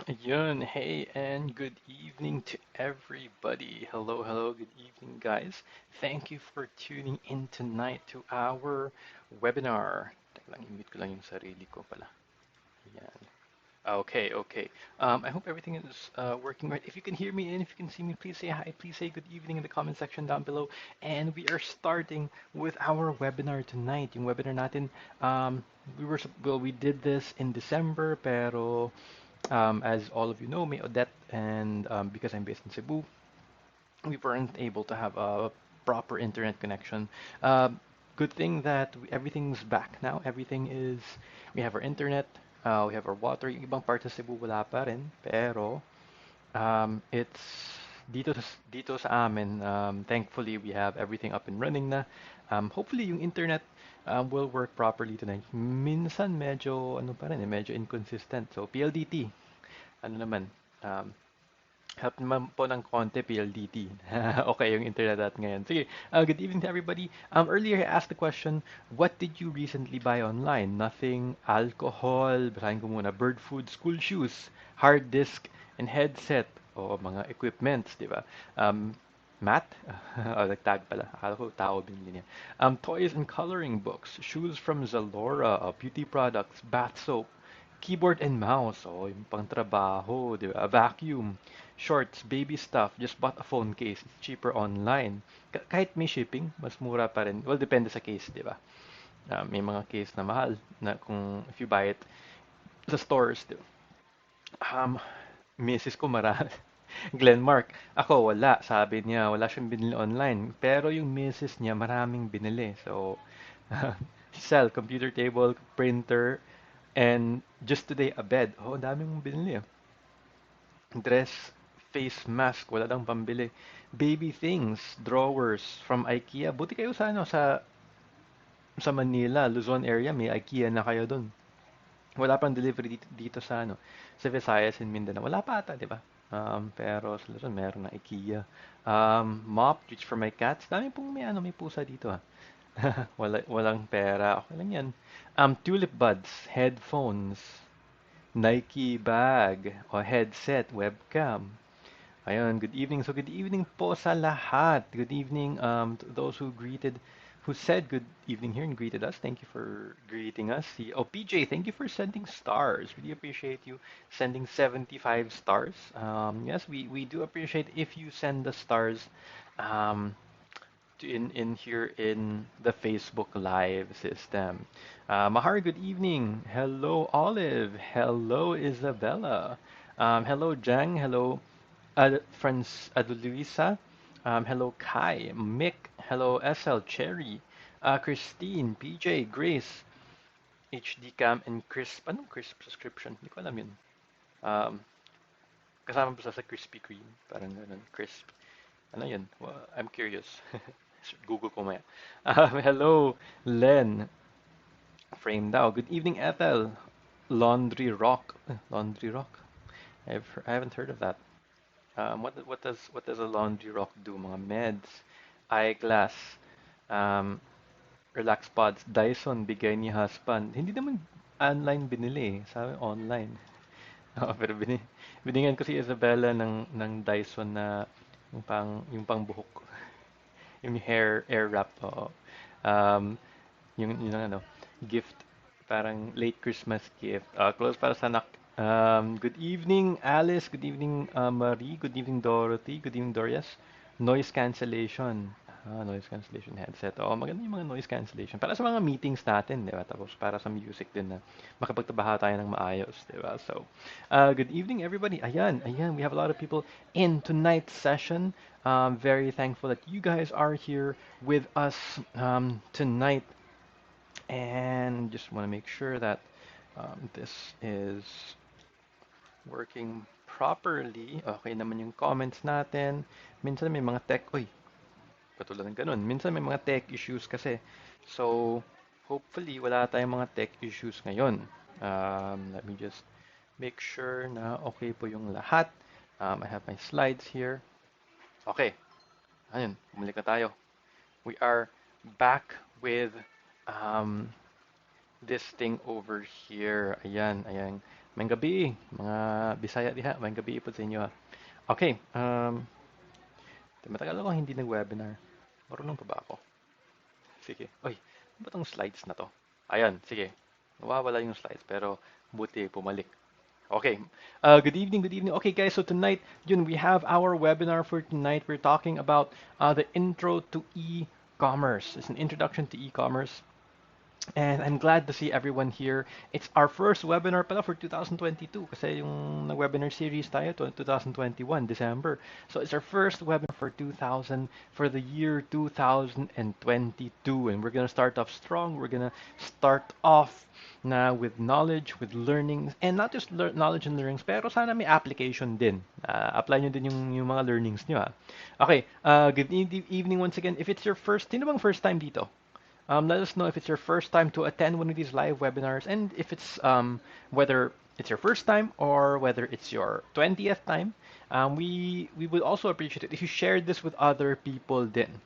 Yun, hey, and good evening to everybody. Hello, hello, good evening, guys. Thank you for tuning in tonight to our webinar. Teka lang, i-mute ko lang yung sarili ko pala. Yan. Okay, okay. I hope everything is working right. If you can hear me and if you can see me, please say hi. Please say good evening in the comment section down below. And we are starting with our webinar tonight. Yung webinar natin, we did this in December, pero as all of you know, me, Odette, and because I'm based in Cebu, we weren't able to have a proper internet connection. Good thing that everything's back now. We have our internet, we have our water. Yung ibang parts sa Cebu wala pa rin, pero it's dito sa amin. Thankfully, we have everything up and running na. Hopefully, yung internet will work properly tonight. Minsan medyo ano pa rin, medyo inconsistent. So PLDT, ano naman, um, help naman po ng konti PLDT. Okay yung internet natin ngayon. Sige, good evening to everybody. Earlier I asked the question, what did you recently buy online? Nothing alcohol, basahin ko muna, bird food, school shoes, hard disk, and headset, o mga equipments, di ba? Mat? Oh, nagtag pala. Akala ko tao binili niya. Toys and coloring books, shoes from Zalora, beauty products, bath soap, keyboard and mouse, oh, yung pang trabaho, di ba? A vacuum, shorts, baby stuff, just bought a phone case. It's cheaper online. Kahit may shipping, mas mura pa rin. Well, depende sa case, di ba? May mga case na mahal na kung if you buy it sa stores, di ba? Um, Misis ko marami. Glenmark. Ako, wala. Sabi niya, wala siyang binili online. Pero yung misis niya, maraming binili. So, cell, computer table, printer, and just today, a bed. Oh, ang dami mong binili. Dress, face mask, wala lang pambili. Baby things, drawers from IKEA. Buti kayo sa ano, sa Manila, Luzon area, may IKEA na kayo doon. Wala pang delivery dito sa ano, sa Visayas and Mindanao. Wala pa ata, di ba? Pero sa Luzon, meron na IKEA. Mop, treats for my cats. Dami pong may pusa dito ha. Walang pera. Okay lang yan. Tulip buds, headphones, Nike bag, o headset, webcam. Ayun, good evening. So good evening po sa lahat. Good evening to those who said good evening here and greeted us. Thank you for greeting us. PJ, thank you for sending stars. Really appreciate you sending 75 stars. Yes, we do appreciate if you send the stars um, in here in the Facebook Live system. Mahar, good evening. Hello, Olive. Hello, Isabella. Hello, Jang. Hello, Luisa. Hello, Kai. Mick. Hello, SL, Cherry. Christine, PJ, Grace, HD Cam, and Crisp. Anong Crisp subscription? Hindi ko alam yun. Um, Kasama ba sa Krispy Kreme? Parang ganun, Crisp. Ano yun? Well, I'm curious. Google ko maya. Hello, Len. Frame Down. Good evening, Ethel. Laundry Rock. Laundry Rock? I haven't heard of that. What does a laundry rock do? Mga meds, eyeglass, um, relax pods, Dyson, bigay ni husband. Hindi naman online binili eh. Sabi online. Oo, pero binigyan ko si Isabella ng Dyson na yung pang buhok. Yung hair air wrap. Oo. Um, yung ano, gift, parang late Christmas gift. Close para sa anak. Good evening, Alice. Good evening, Marie. Good evening, Dorothy. Good evening, Dorias. Noise cancellation. Noise cancellation headset. Oo, maganda yung mga noise cancellation. Para sa mga meetings natin, di ba? Tapos para sa music din na makapagtabaha tayo ng maayos, di ba? So, good evening, everybody. Ayan, ayan. We have a lot of people in tonight's session. Very thankful that you guys are here with us tonight. And just want to make sure that this is working properly. Okay naman yung comments natin. Minsan may mga tech, uy, katulad ng ganun. Minsan may mga tech issues kasi. So, hopefully, wala tayong mga tech issues ngayon. Let me just make sure na okay po yung lahat. I have my slides here. Okay. Ayun, bumalik na tayo. We are back with um, this thing over here. Ayan, ayan. May gabi, mga Bisaya diha, may gabi po sa inyo ha. Okay, matagal ako hindi nag-webinar. Marunong pa ba ako? Sige. Oy, ano ba tong slides na to? Ayan, sige. Nawawala yung slides, pero buti bumalik. Okay. Good evening, good evening. Okay, guys, so tonight, yun, we have our webinar for tonight. We're talking about the intro to e-commerce. It's an introduction to e-commerce. And I'm glad to see everyone here. It's our first webinar pala for 2022 kasi yung nag-webinar series tayo to 2021, December. So it's our first webinar for 2000 for the year 2022, and we're gonna start off strong. We're gonna start off na with knowledge, with learnings, and not just knowledge and learnings, pero sana may application din. Apply nyo din yung mga learnings nyo ha. Okay, good evening once again. If it's your first, sino bang first time dito? Let us know if it's your first time to attend one of these live webinars, and if it's whether it's your first time or whether it's your 20th time. We would also appreciate it if you share this with other people. Then,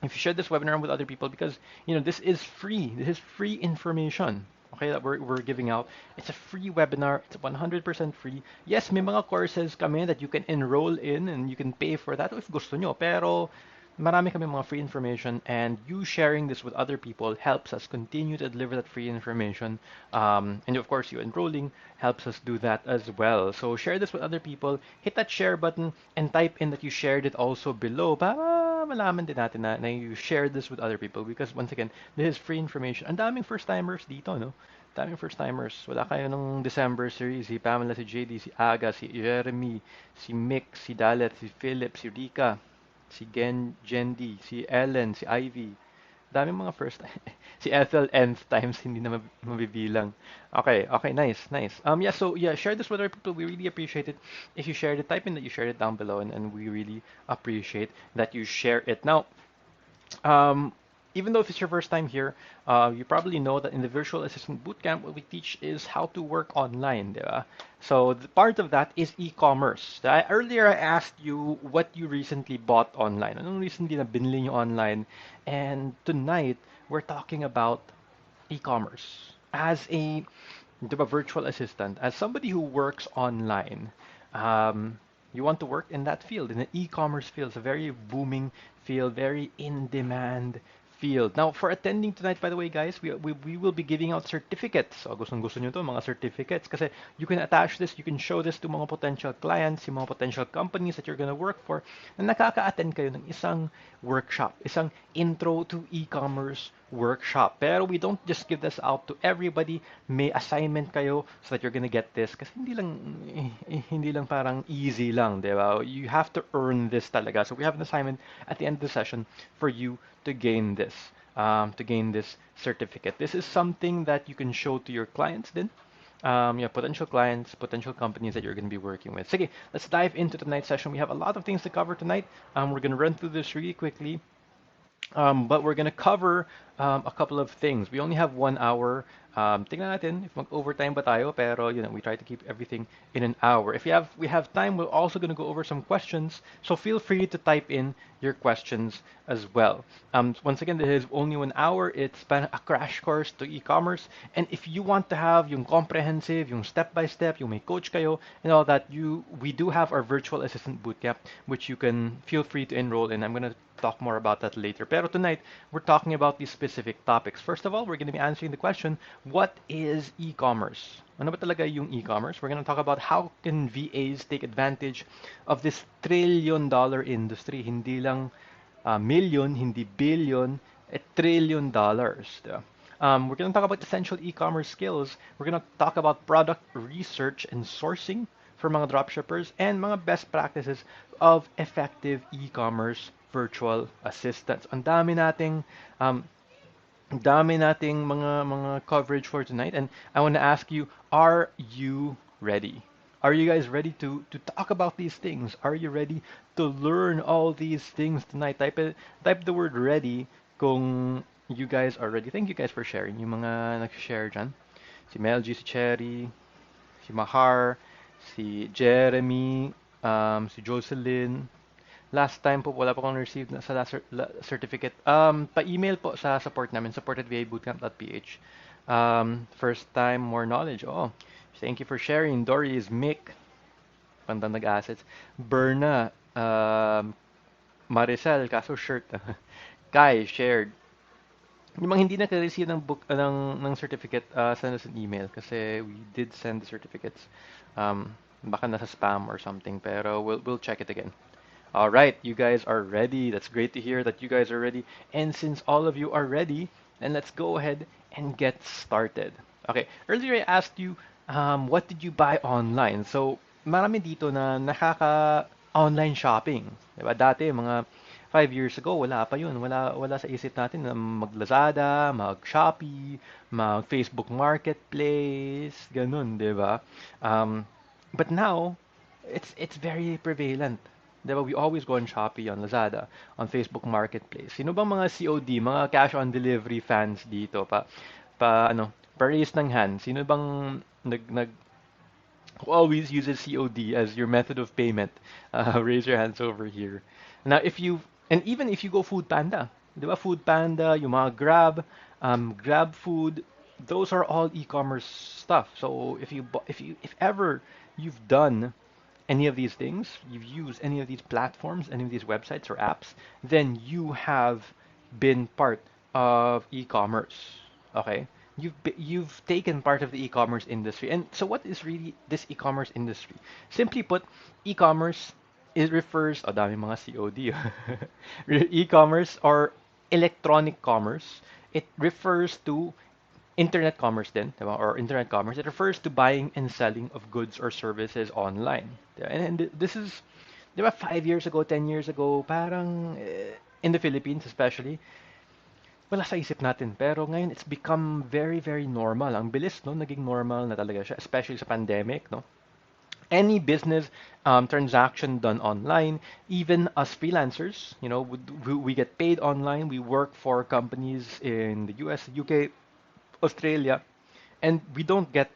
if you share this webinar with other people, because this is free. This is free information. Okay, that we're giving out. It's a free webinar. It's 100% free. Yes, may mga courses kami that you can enroll in and you can pay for that if gusto nyo. Pero marami kami mga free information, and you sharing this with other people helps us continue to deliver that free information. And of course, you enrolling helps us do that as well. So share this with other people. Hit that share button and type in that you shared it also below para malaman din natin na you share this with other people, because once again, this is free information. Ang daming first-timers dito, no? Daming first-timers. Wala kayo nung December series. Si Pamela, si JD, si Aga, si Jeremy, si Mick, si Dalet, si Philip, si Rika, si Jendi, si Ellen, si Ivy. Daming mga first time. Si Ethel nth times hindi na mabibilang. Okay, okay, nice, nice. Yeah, so yeah, share this with other people. We really appreciate it. If you shared it, type in that you shared it down below, and we really appreciate that you share it. Now, um, even though if it's your first time here, you probably know that in the Virtual Assistant Bootcamp, what we teach is how to work online, di ba? So the part of that is e-commerce. Earlier, I asked you what you recently bought online. Anong recently na binili nyo online? And tonight, we're talking about e-commerce as a virtual assistant, as somebody who works online. You want to work in that field, in the e-commerce field. It's a very booming field, very in-demand field. Now, for attending tonight, by the way, guys, we will be giving out certificates. So, gustong-gusto nyo to, mga certificates. Kasi you can attach this, you can show this to mga potential clients, yung mga potential companies that you're gonna work for, na nakaka-attend kayo ng isang workshop, isang intro to e-commerce workshop. Pero we don't just give this out to everybody. May assignment kayo so that you're gonna get this. Kasi hindi lang parang easy lang, di ba? You have to earn this talaga. So we have an assignment at the end of the session for you to gain this certificate. This is something that you can show to your clients then. Potential clients, potential companies that you're going to be working with. Sige, let's dive into tonight's session. We have a lot of things to cover tonight. We're going to run through this really quickly. But we're gonna cover a couple of things. We only have 1 hour. Tingnan natin if mag-overtime ba tayo, pero we try to keep everything in an hour. If we have time, we're also gonna go over some questions. So feel free to type in your questions as well. Once again, this is only 1 hour. It's a crash course to e-commerce. And if you want to have yung comprehensive, yung step-by-step, yung may coach kayo, and all that, we do have our virtual assistant bootcamp, which you can feel free to enroll in. I'm gonna talk more about that later. Pero tonight, we're talking about these specific topics. First of all, we're going to be answering the question, what is e-commerce? Ano ba talaga yung e-commerce? We're going to talk about how can VAs take advantage of this $1 trillion industry. Hindi lang million, hindi billion, $1 trillion. Diba? We're going to talk about essential e-commerce skills. We're going to talk about product research and sourcing for mga dropshippers and mga best practices of effective e-commerce virtual assistants. Ang dami nating mga coverage for tonight, and I want to ask you, are you ready? Are you guys ready to talk about these things? Are you ready to learn all these things tonight? Type the word ready kung you guys are ready. Thank you guys for sharing. Yung mga nag-share dyan. Si Melgy, si Cherry, si Mahar, si Jeremy, si Jocelyn. Last time po, wala pa akong received sa certificate. Pa-email po sa support namin, support@vabootcamp.ph. First time, more knowledge. Oh, Thank you for sharing. Doris, Mick, Pandanag Assets. Berna, Maricel, kaso shirt. Kai, shared. Yung mga hindi naka-receive ng book ng certificate, send us an email kasi we did send the certificates. Baka nasa spam or something, pero we'll check it again. All right, you guys are ready. That's great to hear that you guys are ready. And since all of you are ready, then let's go ahead and get started. Okay, earlier I asked you, what did you buy online? So, marami dito na nakaka-online shopping. Diba? Dati, mga 5 years ago, wala pa yun. Wala sa isip natin na mag-Lazada, mag-Shopee, mag-Facebook Marketplace, ganun, di ba? But now, it's very prevalent. Diba? We always go on Shopee, on Lazada, on Facebook Marketplace. Sino bang mga COD, mga cash on delivery fans dito pa raise ng hand? Sino bang who always uses COD as your method of payment? Raise your hands over here. Now, and even if you go Food Panda, diba? Food Panda, yung mga Grab food, those are all e-commerce stuff. So if ever you've done any of these things, you've used any of these platforms, any of these websites or apps, then you have been part of e-commerce. Okay? You've taken part of the e-commerce industry. And so what is really this e-commerce industry? Simply put, e-commerce it refers, oh dami mga COD. E-commerce or electronic commerce, it refers to internet commerce din, diba? Or internet commerce, it refers to buying and selling of goods or services online. Diba? And this is, diba, 5 years ago, 10 years ago, parang in the Philippines especially, wala sa isip natin. Pero ngayon, it's become very, very normal. Ang bilis, no? Naging normal na talaga siya, especially sa pandemic, no? Any business transaction done online, even us freelancers, we get paid online. We work for companies in the US, UK, Australia, and we don't get,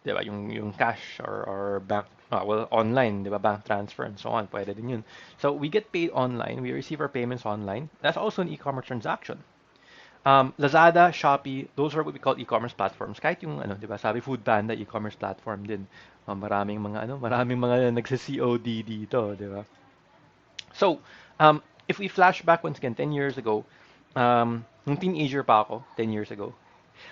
di ba, yung cash or bank, well, online, di ba, bank transfer and so on, pwede din yun. So we get paid online, we receive our payments online. That's also an e-commerce transaction. Lazada, Shopee, those are what we call e-commerce platforms. Kahit yung di ba, sabi Foodpanda, e-commerce platform din. Maraming mga nagsi-COD dito, di ba? So, if we flash back once again 10 years ago, nung teenager pa ako, 10 years ago,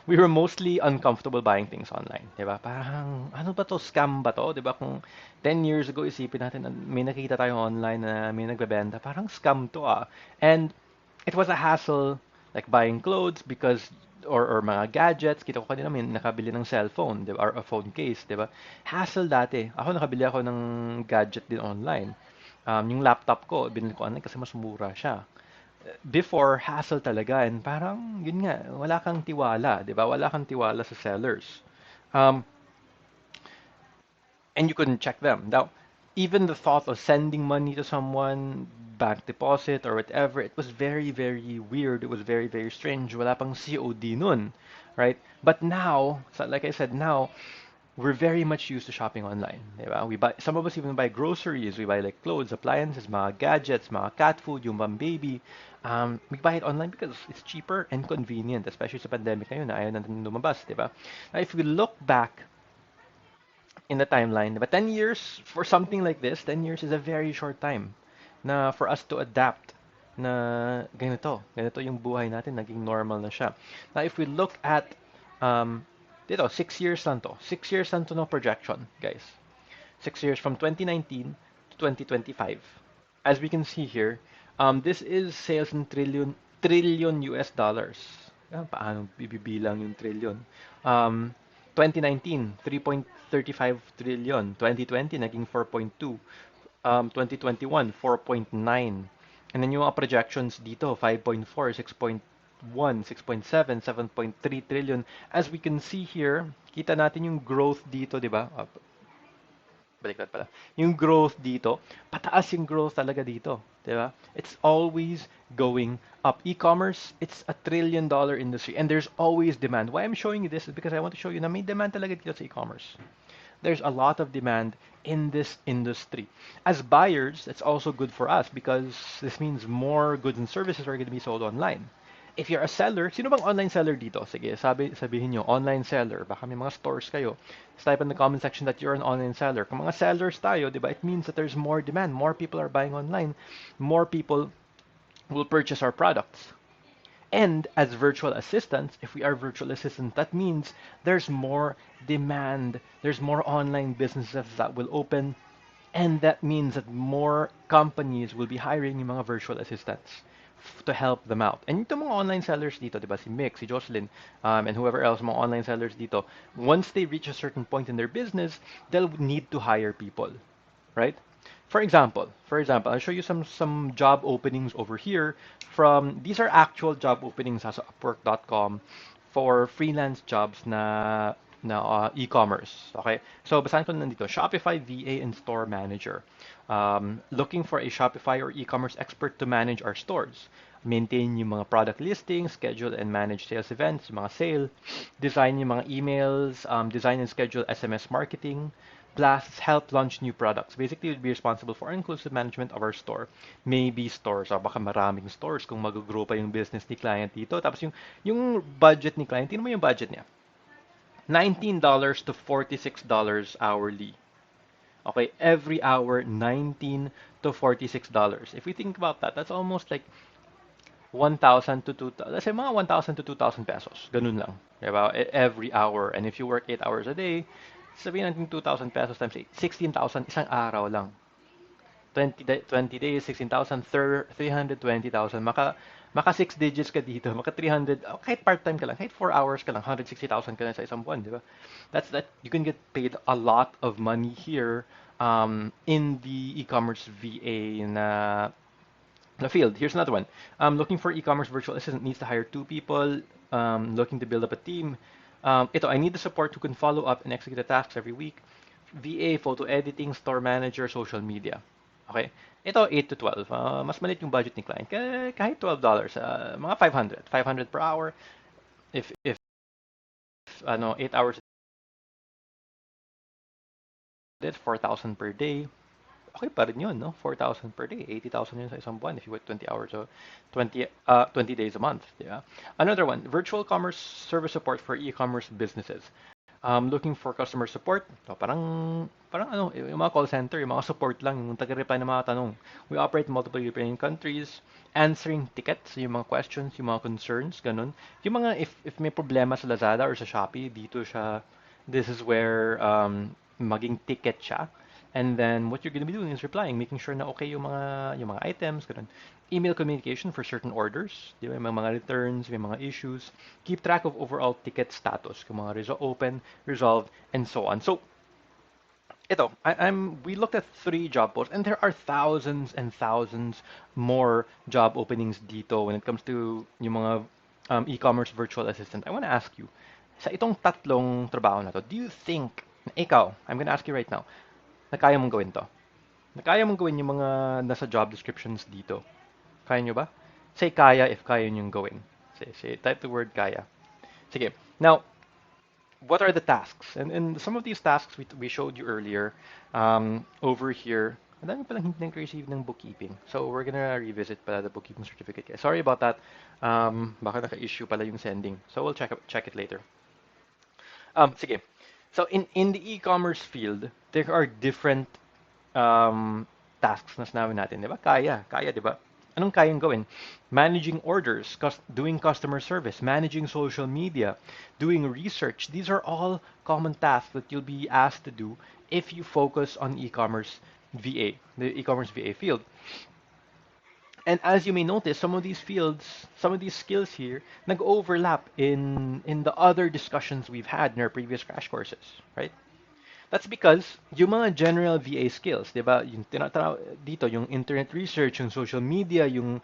we were mostly uncomfortable buying things online, 'di ba? Parang ano ba 'to, scam ba 'to, 'di ba? Kung 10 years ago isipin natin na may nakita tayong online na may nagbebenta, parang scam 'to ah. And it was a hassle like buying clothes because or mga gadgets, kita ko kanina may nakabili ng cellphone, 'di ba? Or a phone case, 'di ba? Hassle dati. Ako nakabili ako ng gadget din online. Yung laptop ko, binili ko online kasi mas mura siya. Before, hassle talaga. And parang, yun nga, wala kang tiwala, di ba? Wala kang tiwala sa sellers. Um, and you couldn't check them. Now, even the thought of sending money to someone, bank deposit or whatever, it was very, very weird. It was very, very strange. Wala pang COD nun, right? But now, like I said, now, we're very much used to shopping online. Diba? Some of us even buy groceries. We buy like clothes, appliances, mga gadgets, mga cat food, yung pang baby. We buy it online because it's cheaper and convenient, especially sa pandemic ngayon na ayaw natin lumabas, diba? Now, if we look back in the timeline, diba, 10 years for something like this, 10 years is a very short time na for us to adapt na ganito yung buhay natin, naging normal na siya. Now, if we look at dito, 6 years lang to. 6 years lang to ng projection, guys. 6 years from 2019 to 2025. As we can see here, this is sales in trillion US dollars. Paano bibilang yung trillion? 2019, 3.35 trillion. 2020, naging 4.2. 2021, 4.9. And then yung mga projections dito, 5.4, 6.1, 6.7, 7.3 trillion. As we can see here, kita natin yung growth dito, di ba? Baliktad pala. Yung growth dito, pataas yung growth talaga dito, di ba? It's always going up. E-commerce, it's a trillion-dollar industry and there's always demand. Why I'm showing you this is because I want to show you na may demand talaga dito sa e-commerce. There's a lot of demand in this industry. As buyers, it's also good for us because this means more goods and services are going to be sold online. If you're a seller, sino bang online seller dito? Sige, sabihin nyo, online seller. Baka may mga stores kayo. Just type in the comment section that you're an online seller. Kung mga sellers tayo, di ba, it means that there's more demand. More people are buying online. More people will purchase our products. And as virtual assistants, if we are virtual assistants, that means there's more demand. There's more online businesses that will open. And that means that more companies will be hiring yung mga virtual assistants to help them out. And itong mga online sellers dito, di ba, si Mick, si Jocelyn, and whoever else, mga online sellers dito, once they reach a certain point in their business, they'll need to hire people, right? For example, I'll show you some job openings over here from these are actual job openings as Upwork.com for freelance jobs na e-commerce. Okay? So basahin ko na nandito, Shopify VA and Store Manager. Looking for a Shopify or e-commerce expert to manage our stores. Maintain yung mga product listings, schedule and manage sales events, yung mga sale, design yung mga emails, design and schedule SMS marketing, plus help launch new products. Basically, you'd be responsible for inclusive management of our store. Maybe stores, o baka maraming stores kung mag-grow pa yung business ni client dito. Tapos yung budget ni client, tingnan mo yung budget niya. $19 to $46 hourly. Okay, every hour, $19 to $46. If we think about that, that's almost like 1,000 to 2,000, let's say mga 1,000 to 2,000 pesos. Ganun lang. Diba? Every hour. And if you work 8 hours a day, sabihin natin 2,000 pesos times 8, 16,000 isang araw lang. 20 days, 16,000, 320,000. Maka 6 digits ka dito, maka 300, kahit part-time ka lang, kahit 4 hours ka lang, 160,000 ka na sa isang buwan, di ba? That you can get paid a lot of money here in the e-commerce VA na field. Here's another one. Looking for e-commerce virtual assistant, needs to hire 2 people, looking to build up a team. I need the support who can follow up and execute the tasks every week. VA, photo editing, store manager, social media. Okay? Ito, 8 to 12. Mas maliit yung budget ni client. Kahit $12, mga 500. 500 per hour. If 8 hours, 4,000 per day. Okay pa rin yun, no? 4,000 per day. 80,000 yun sa isang buwan if you work 20 hours, so 20 days a month. Yeah. Another one, virtual commerce service support for e-commerce businesses. Looking for customer support. So, parang yung mga call center, yung mga support lang, yung taga-reply ng mga tanong. We operate in multiple European countries. Answering tickets, yung mga questions, yung mga concerns, ganun. Yung mga, if may problema sa Lazada or sa Shopee, this is where maging ticket siya. And then what you're going to be doing is replying, making sure na okay yung mga items, ganun. Email communication for certain orders, di ba? May mga returns, may mga issues. Keep track of overall ticket status, kung mga open, resolved, and so on. So, we looked at 3 job posts, and there are thousands and thousands more job openings dito when it comes to yung mga e-commerce virtual assistant. I want to ask you, sa itong tatlong trabaho na to, do you think, I'm going to ask you right now, na kaya mong gawin to? Na kaya mong gawin yung mga nasa job descriptions dito? Kaya nyo ba? Say kaya if kaya nyo gawin. Say, type the word kaya. Sige. Now, what are the tasks? And some of these tasks we showed you earlier over here. Ang dami palang hindi nag-receive ng bookkeeping. So, we're gonna revisit pala the bookkeeping certificate. Sorry about that. Baka naka-issue pala yung sending. So, we'll check it later. Sige. So, in the e-commerce field, there are different tasks na sinabi natin, di ba? Kaya, di ba? Anong kayang gawin? Managing orders, doing customer service, managing social media, doing research. These are all common tasks that you'll be asked to do if you focus on e-commerce VA, the e-commerce VA field. And as you may notice, some of these fields, some of these skills here, nag-overlap in the other discussions we've had in our previous crash courses, right? That's because yung mga general VA skills, 'di ba? Yung dito, yung internet research, yung social media, yung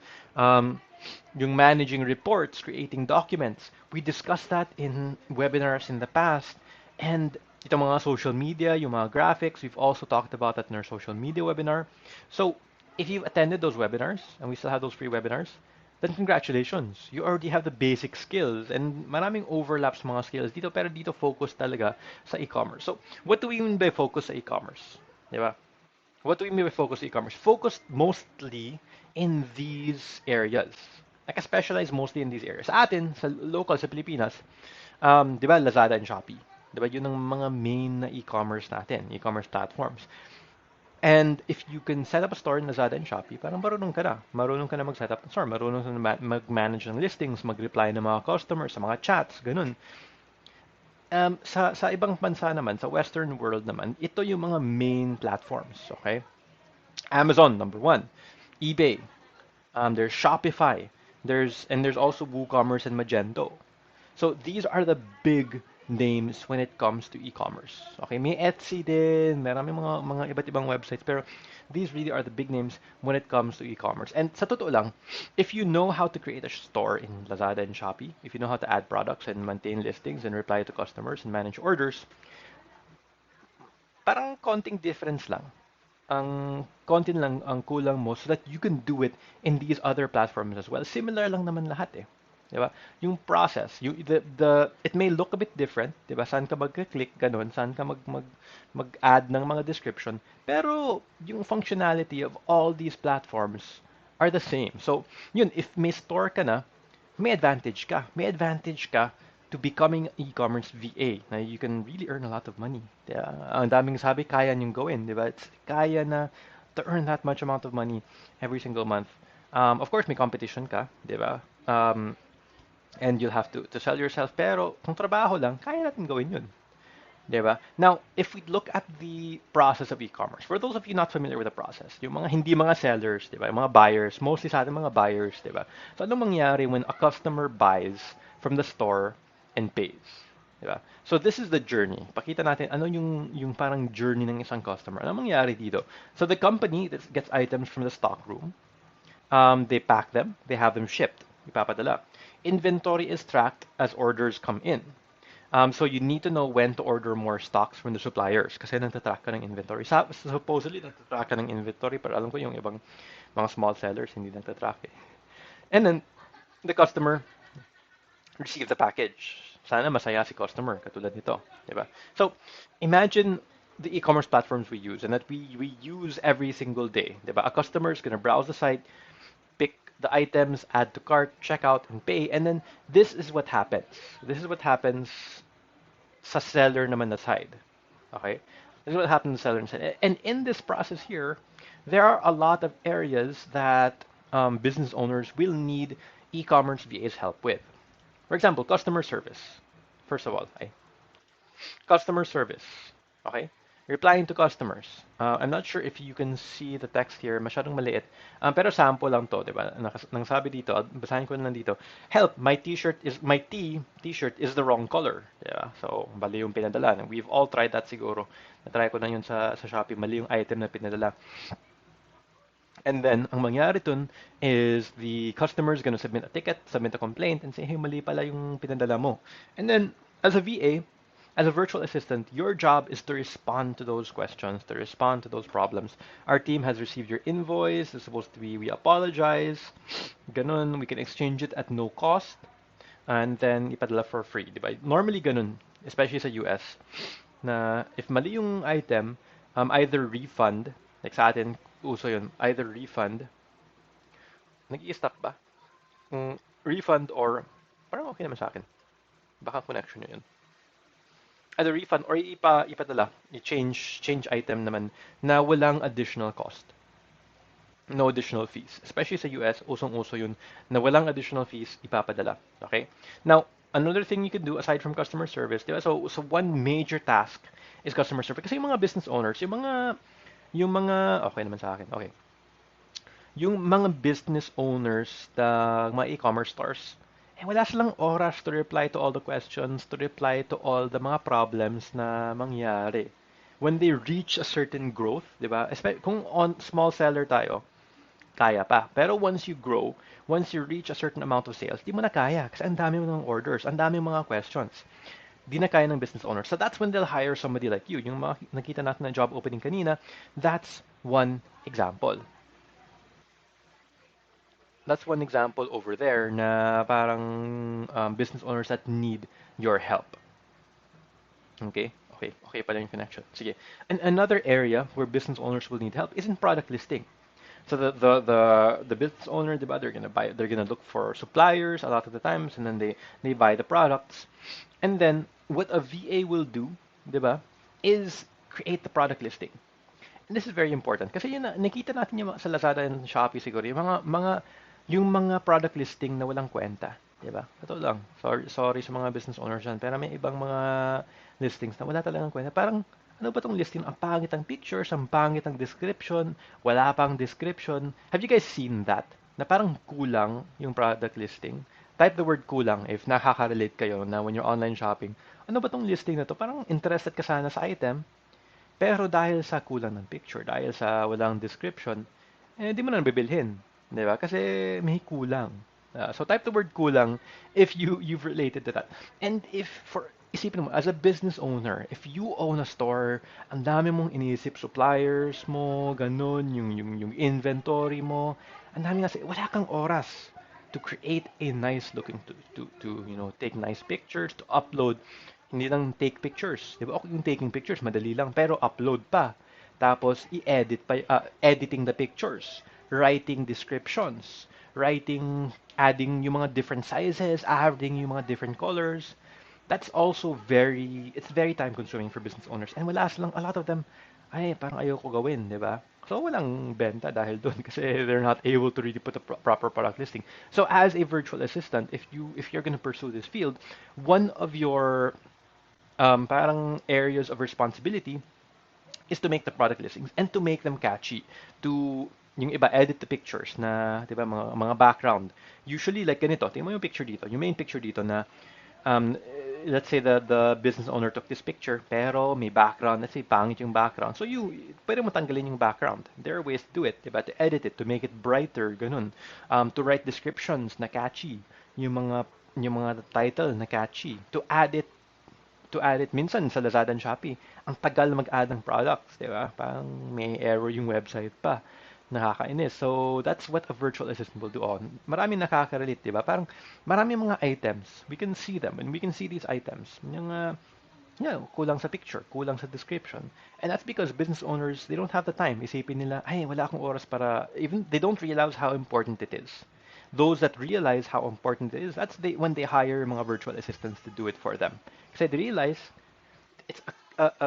managing reports, creating documents. We discussed that in webinars in the past. And itong mga social media, yung mga graphics, we've also talked about that in our social media webinar. So, if you've attended those webinars, and we still have those free webinars, then congratulations. You already have the basic skills, and maraming overlaps mga skills dito, pero dito focus talaga sa e-commerce. So, what do we mean by focus sa e-commerce? Diba? What do we mean by focus sa e-commerce? Focused mostly in these areas. Naka-specialize mostly in these areas. Sa atin, sa local, sa Pilipinas, di ba, Lazada and Shopee. Di ba, yun ang mga main na e-commerce natin, e-commerce platforms. And if you can set up a store in Lazada and Shopee, parang marunong ka na. Marunong ka na mag-set up ng store. Marunong ka na mag-manage ng listings, mag-reply ng mga customers sa mga chats, ganun. Sa ibang bansa naman, sa Western world naman, ito yung mga main platforms, okay? Amazon, number one. eBay. There's Shopify. There's also WooCommerce and Magento. So these are the big names when it comes to e-commerce. Okay, may Etsy din, marami mga iba't ibang websites, pero these really are the big names when it comes to e-commerce. And sa totoo lang, if you know how to create a store in Lazada and Shopee, if you know how to add products and maintain listings and reply to customers and manage orders, parang konting difference lang. Ang konti lang ang kulang mo so that you can do it in these other platforms as well. Similar lang naman lahat eh. 'Di ba? Yung process, the it may look a bit different, 'di ba? Saan ka magka-click ganun, saan ka mag-add ng mga description, pero yung functionality of all these platforms are the same. So, yun, if may store ka na, may advantage ka. May advantage ka to becoming e-commerce VA na you can really earn a lot of money. Ang daming sabi, kaya niyong gawin, di ba? It's kaya na to earn that much amount of money every single month. Of course, may competition ka, di ba? And you'll have to sell yourself. Pero kung trabaho lang, kaya natin gawin yun. Diba? Now, if we look at the process of e-commerce, for those of you not familiar with the process, yung mga hindi mga sellers, diba? Yung mga buyers, mostly sa atin mga buyers, diba? So, anong mangyari when a customer buys from the store and pays? Diba? So, this is the journey. Pakita natin ano yung parang journey ng isang customer. Ano mangyari dito? So, the company that gets items from the stock room, they pack them, they have them shipped, ipapadala. Inventory is tracked as orders come in. So you need to know when to order more stocks from the suppliers kasi nagtatrack ka ng inventory. Supposedly, nagtatrack ka ng inventory pero alam ko yung ibang mga small sellers hindi nagtatrack eh. And then, the customer receives the package. Sana masaya si customer, katulad nito. Diba? So, imagine the e-commerce platforms we use and that we use every single day. Diba? A customer is going to browse the site, pick the items, add to cart, check out, and pay. And then this is what happens. This is what happens sa seller naman na side. Okay? This is what happens sa seller side. And in this process here, there are a lot of areas that business owners will need e-commerce VA's help with. For example, customer service. First of all, okay? Customer service. Okay? Replying to customers. I'm not sure if you can see the text here. Masyadong maliit. Pero sample lang to, di ba? Nang sabi dito, basahin ko na lang dito. Help, my t-shirt is the wrong color. Yeah. So, mali yung pinadala. We've all tried that siguro. Na-try ko na yun sa Shopee. Mali yung item na pinadala. And then, ang mangyari dun is the customer is gonna submit a ticket, submit a complaint, and say, hey, mali pala yung pinadala mo. And then, as a VA, as a virtual assistant, your job is to respond to those questions, to respond to those problems. Our team has received your invoice. It's supposed to be, we apologize. Ganun, we can exchange it at no cost. And then, ipadala for free. Diba? Normally, ganun, especially sa US, na if mali yung item, either refund, like sa atin, uso yun, either refund, nag-i-stop ba? Refund or, parang okay naman sa akin. Baka connection yun. Either refund or ipadala, i-change item naman na walang additional cost. No additional fees. Especially sa US, usong-uso yun na walang additional fees ipapadala. Okay? Now, another thing you can do aside from customer service, diba? So one major task is customer service. Kasi yung mga business owners, okay naman sa akin. Okay. Yung mga business owners ng mga e-commerce stores, wala silang oras to reply to all the questions, to reply to all the mga problems na mangyari. When they reach a certain growth, di ba? Kung on small seller tayo, kaya pa. Pero once you grow, once you reach a certain amount of sales, di mo na kaya kasi ang dami mo ng orders, ang dami mga questions. Di na kaya ng business owner. So that's when they'll hire somebody like you. Yung mga nakita natin na job opening kanina, that's one example. That's one example over there na parang business owners that need your help. Okay? Okay pala yung connection. Sige. And another area where business owners will need help is in product listing. So the business owner, diba, they're gonna look for suppliers a lot of the times, and then they buy the products. And then what a VA will do, diba, is create the product listing. And this is very important kasi yun nakita natin yung sa Lazada and Shopee siguro yung mga product listing na walang kwenta, 'di ba? Ito lang. Sorry sa mga business owners dyan, pero may ibang mga listings na wala talagang kwenta. Parang ano ba tong listing? Ang pangit ang pictures, ang pangit ang description, wala pang description. Have you guys seen that? Na parang kulang yung product listing. Type the word kulang if nakaka-relate kayo na when you're online shopping. Ano ba tong listing na to? Parang interested ka sana sa item, pero dahil sa kulang ng picture, dahil sa walang description, di mo na bibilhin. Di ba? Kasi may kulang. So type the word kulang if you've related to that. And if for isipin mo, as a business owner, if you own a store, ang dami mong iniisip, suppliers mo, ganun, yung inventory mo, ang dami kasi, wala kang oras to create a nice looking, to take nice pictures, to upload. Hindi lang take pictures. Di ba? Okay yung taking pictures, madali lang. Pero upload pa. Tapos, i-edit pa, editing the pictures. Writing descriptions. Adding yung mga different sizes, adding yung mga different colors. That's also it's very time consuming for business owners. And wala silang, a lot of them, ay, parang ayoko gawin, di ba? So, walang benta dahil doon kasi they're not able to really put a proper product listing. So, as a virtual assistant, if you're going to pursue this field, one of your parang areas of responsibility is to make the product listings and to make them catchy. To yung iba edit the pictures na, 'di ba, mga background. Usually like ganito, tingnan mo yung picture dito, yung main picture dito na um, let's say the business owner took this picture pero may background, let's say pangit yung background. So pwede mo tanggalin yung background. There are ways to do it, 'di ba? To edit it, to make it brighter, ganun. To write descriptions na catchy, yung mga title na catchy, to add it minsan sa Lazada and Shopee. Ang tagal mag-add ng products, di ba? Parang may error yung website pa. Nakakainis. So, that's what a virtual assistant will do. Oh, marami nakaka-relate, di ba? Parang marami mga items. We can see them and we can see these items. Yung, kulang sa picture, kulang sa description. And that's because business owners, they don't have the time. Isipin nila, ay, wala akong oras para, even they don't realize how important it is. Those that realize how important it is, when they hire mga virtual assistants to do it for them. Kasi they realize it's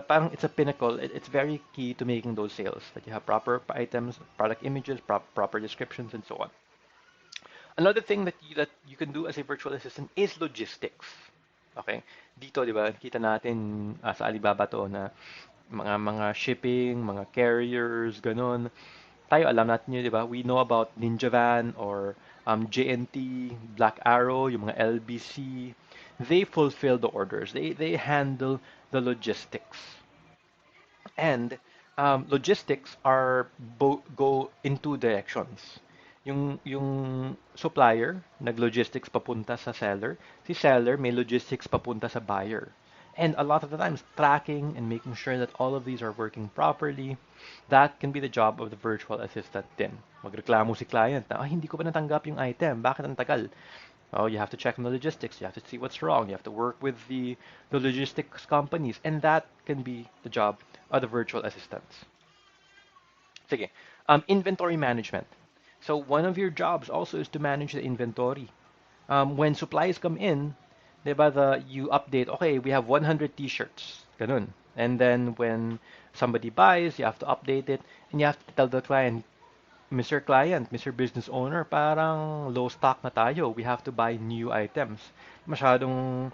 parang it's a pinnacle. It's very key to making those sales. That you have proper items, product images, proper descriptions, and so on. Another thing that you can do as a virtual assistant is logistics. Okay? Dito, di ba, kita natin sa Alibaba to na mga shipping, mga carriers, ganun. Tayo alam natin yun, di ba? We know about Ninja Van or JNT, Black Arrow, yung mga LBC. They fulfill the orders. They handle the logistics. And logistics go in two directions. Yung supplier, nag-logistics papunta sa seller. Si seller, may logistics papunta sa buyer. And a lot of the times, tracking and making sure that all of these are working properly, that can be the job of the virtual assistant din. Magreklamo si client na, hindi ko pa natanggap yung item. Bakit ang tagal? Oh, you have to check on the logistics. You have to see what's wrong. You have to work with the logistics companies. And that can be the job of the virtual assistants. Sige. Inventory management. So one of your jobs also is to manage the inventory. When supplies come in, diba, you update, okay, we have 100 t-shirts. Ganun. And then when somebody buys, you have to update it and you have to tell the client, Mr. Client, Mr. Business Owner, parang low stock na tayo. We have to buy new items. Masyadong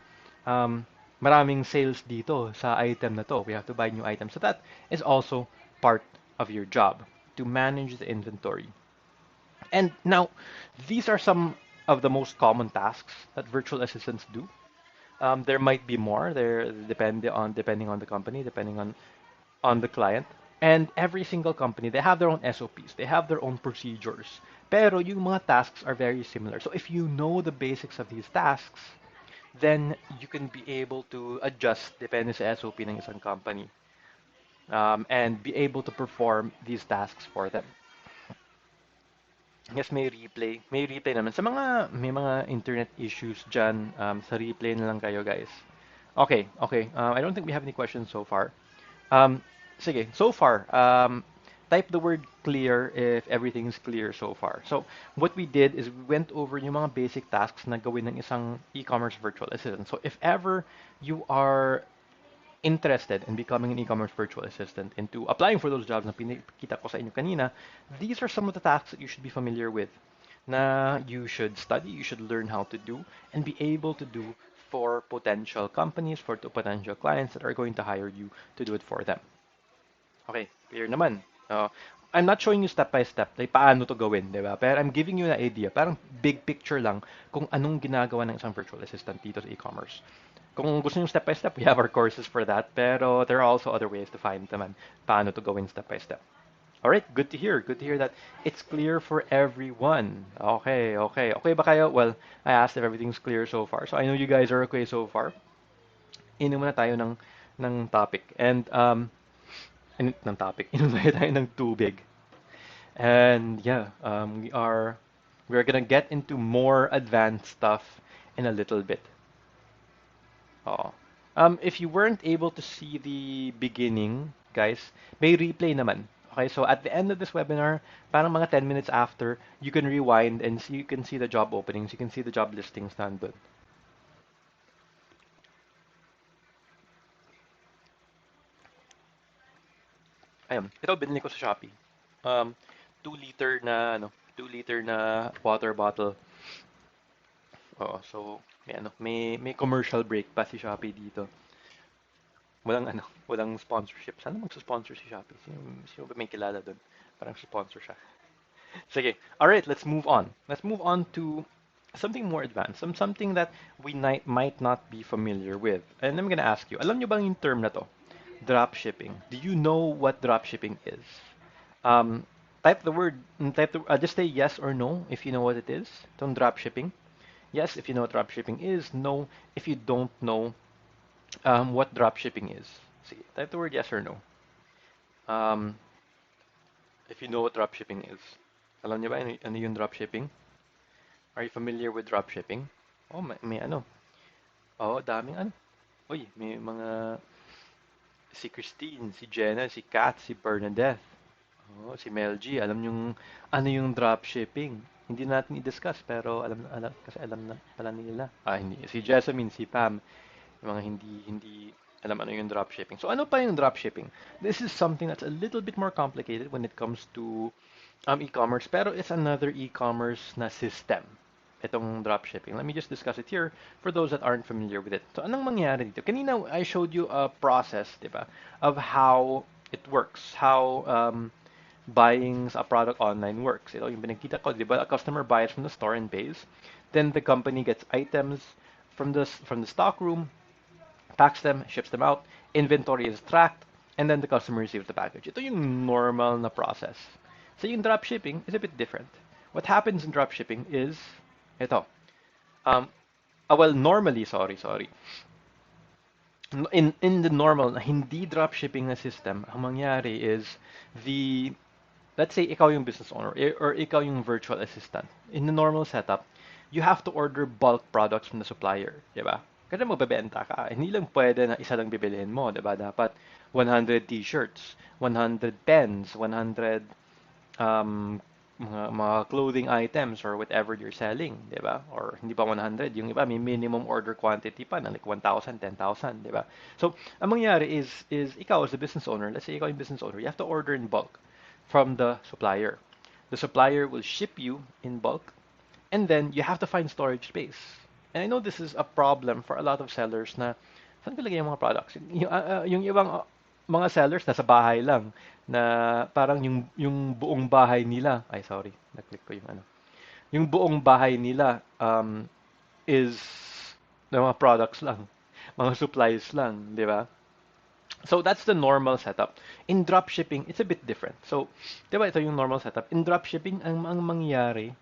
maraming sales dito sa item na to. We have to buy new items. So that is also part of your job, to manage the inventory. And now, these are some of the most common tasks that virtual assistants do. There might be more. There depending on the company, depending on the client. And every single company, they have their own SOPs. They have their own procedures. Pero yung mga tasks are very similar. So if you know the basics of these tasks, then you can be able to adjust depende sa SOP ng isang company, and be able to perform these tasks for them. Yes, may replay. May replay naman. May mga internet issues dyan, sa replay na lang kayo, guys. Okay. I don't think we have any questions so far. Sige, so far, type the word clear if everything's clear so far. So what we did is we went over yung mga basic tasks na gawin ng isang e-commerce virtual assistant. So if ever you are interested in becoming an e-commerce virtual assistant, into applying for those jobs na pinakita ko sa inyo kanina, these are some of the tasks that you should be familiar with, na you should study, you should learn how to do, and be able to do for potential companies, for the potential clients that are going to hire you to do it for them. Okay, clear naman. I'm not showing you step by step, like paano to gawin, di ba? Pero I'm giving you an idea, parang big picture lang kung anong ginagawa ng isang virtual assistant dito sa e-commerce. Kung gusto nyo step by step, we have our courses for that. Pero there are also other ways to find naman paano to gawin step by step. All right, good to hear. Good to hear that it's clear for everyone. Okay, okay. Okay ba kayo? Well, I asked if everything's clear so far. So I know you guys are okay so far. Inom muna tayo ng topic. Ng topic. Inom tayo ng tubig. And yeah, we're gonna get into more advanced stuff in a little bit. Oh. If you weren't able to see the beginning, guys, may replay naman. Okay, so at the end of this webinar, parang mga 10 minutes after, you can rewind and you can see the job openings, you can see the job listings nandun. Ayun, ito binili ko sa Shopee. 2 liter na 2 liter na water bottle. Oo, so may commercial break pa si Shopee dito. Walang sponsorship. Sana magsa-sponsor si Shopee. Sino ba may kilala doon? Parang sponsor siya. Sige. All right, let's move on. Let's move on to something more advanced, something that we might not be familiar with. And I'm gonna ask you, alam nyo bang yung term na to? Dropshipping. Do you know what dropshipping is? Type the word, just say yes or no if you know what it is. Itong dropshipping. Yes, if you know what dropshipping is. No, if you don't know what dropshipping is. See, type the word yes or no. Um, if you know what dropshipping is. Alam niyo ba ano yung dropshipping? Are you familiar with dropshipping? Oh, may ano. Oh, daming ano. Uy, may mga si Christine, si Jenna, si Kat, si Bernadette. Oh, si Mel G. Alam yung ano yung dropshipping. Hindi natin i-discuss pero alam na pala nila. Hindi. Si Jessamine, si Pam, yung mga hindi alam ano yung dropshipping. So ano pa yung dropshipping? This is something that's a little bit more complicated when it comes to e-commerce, pero it's another e-commerce na system. Itong dropshipping. Let me just discuss it here for those that aren't familiar with it. So anong mangyayari dito? Kanina I showed you a process, di ba, of how it works, how buying a product online works. Ito yung pinagkita ko, di ba? A customer buys from the store and pays. Then the company gets items from the stock room, packs them, ships them out, inventory is tracked, and then the customer receives the package. Ito yung normal na process. So yung dropshipping is a bit different. What happens in dropshipping is ito. Well, normally, sorry. In the normal, hindi dropshipping na system, ang mangyari is let's say ikaw yung business owner or ikaw yung virtual assistant. In the normal setup, you have to order bulk products from the supplier, di ba? Kasi magbebenta ka, hindi lang pwede na isa lang bibilihin mo, di ba? Dapat 100 t-shirts, 100 pens, 100 mga clothing items or whatever you're selling, di ba? Or hindi pa 100, yung iba may minimum order quantity pa na like 1,000, 10,000, di ba? So, ang mangyari is ikaw as a business owner, let's say ikaw yung business owner, you have to order in bulk from the supplier. The supplier will ship you in bulk, and then you have to find storage space. And I know this is a problem for a lot of sellers na saan ko lagay yung mga products? Yung ibang mga sellers nasa bahay lang na parang yung buong bahay nila, ay sorry, na-click ko yung ano. Yung buong bahay nila is na mga products lang, mga supplies lang, di ba? So that's the normal setup. In dropshipping, it's a bit different. So, di ba ito yung normal setup? In dropshipping, ang mangyayari,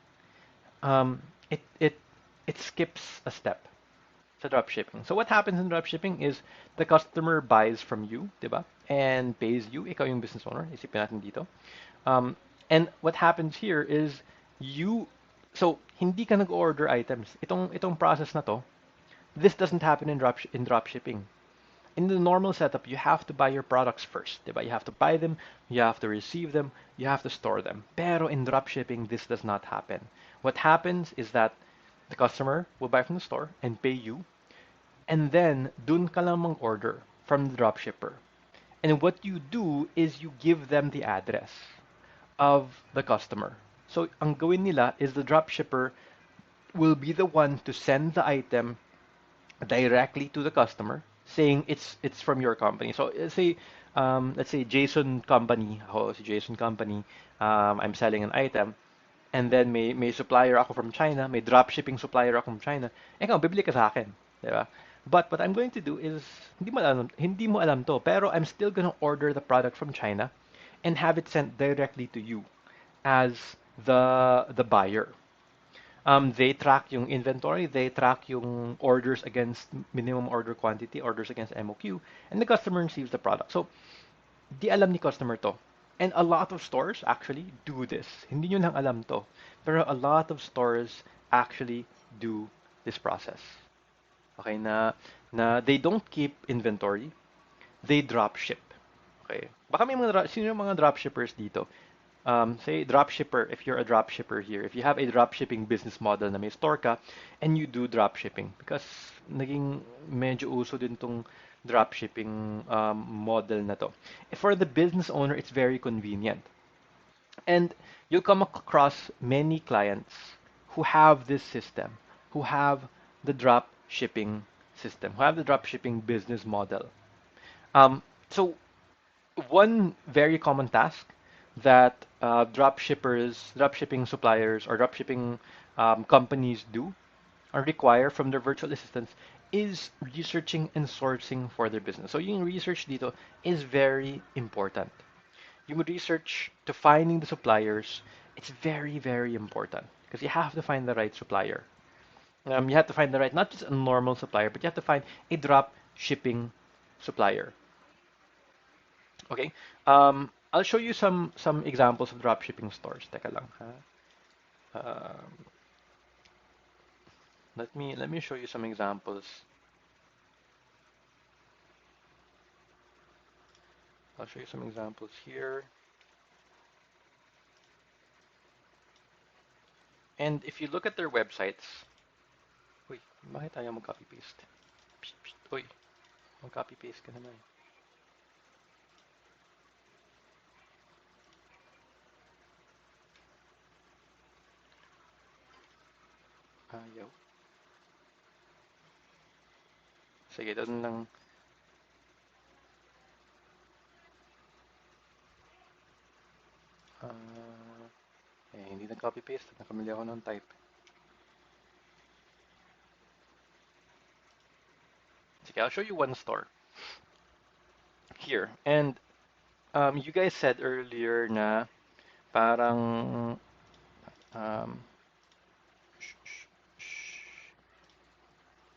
it skips a step sa dropshipping. So what happens in dropshipping is the customer buys from you, diba? And pays you, ikaw yung business owner, isipin natin dito. And what happens here is so hindi ka nag-order items. Itong process na to, this doesn't happen in dropshipping. In the normal setup, you have to buy your products first, diba? You have to buy them, you have to receive them, you have to store them. Pero in dropshipping, this does not happen. What happens is that the customer will buy from the store and pay you, and then dun ka lang mag-order from the dropshipper. And what you do is you give them the address of the customer. So ang gawin nila is the dropshipper will be the one to send the item directly to the customer, saying it's from your company. So let's say Jason Company, ako si Jason Company, I'm selling an item, and then may supplier ako from China, may dropshipping supplier ako from China. Ikaw, bibili ka sa akin, di ba? But what I'm going to do is hindi mo alam to, pero I'm still gonna order the product from China and have it sent directly to you as the buyer. They track yung inventory, they track yung orders against minimum order quantity, orders against MOQ, and the customer receives the product. So, di alam ni customer to. And a lot of stores actually do this. Hindi nyo lang alam to. Pero a lot of stores actually do this process. Okay, na they don't keep inventory, they drop ship. Okay. Baka may sino yung mga dropshippers dito? Say dropshipper, if you're a dropshipper here, if you have a dropshipping business model na may store ka and you do dropshipping, because naging medyo uso din tong dropshipping model na to. For the business owner, it's very convenient. And you'll come across many clients who have this system, who have the drop shipping system, who have the drop shipping business model. So one very common task that dropshipping suppliers, or dropshipping companies do or require from their virtual assistants is researching and sourcing for their business. So yung research dito is very important. Yung research to finding the suppliers, it's very, very important because you have to find the right supplier. You have to find the right, not just a normal supplier, but you have to find a drop shipping supplier. Okay. I'll show you some examples of dropshipping stores. Teka lang, ha? Um, let me show you some examples. I'll show you some examples here. And if you look at their websites, uy, bakit ayaw mag-copy paste? Psst, psst, uy, mag-copy paste ka naman. Ayaw. Sige, doon lang. Hindi nag-copy paste. Nakamali ako ng type. Sige, I'll show you one store here. And you guys said earlier na parang um,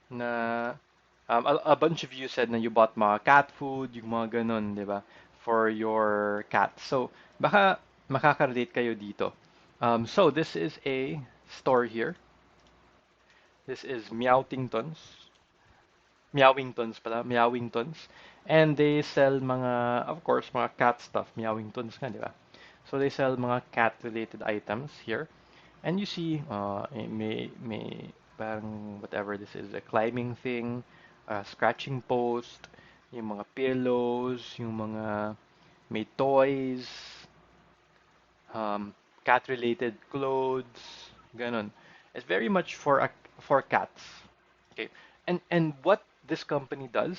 na a bunch of you said na you bought mga cat food, yung mga ganun, di ba? For your cat. So, baka makaka-relate kayo dito. So, this is a store here. This is Meowingtons pala, Meowingtons. And they sell mga, of course, mga cat stuff. Meowingtons nga, di ba? So, they sell mga cat-related items here. And you see, may parang whatever this is, a climbing thing, a scratching post, yung mga pillows, yung mga may toys, cat-related clothes, ganun. It's very much for cats. Okay, and what this company does,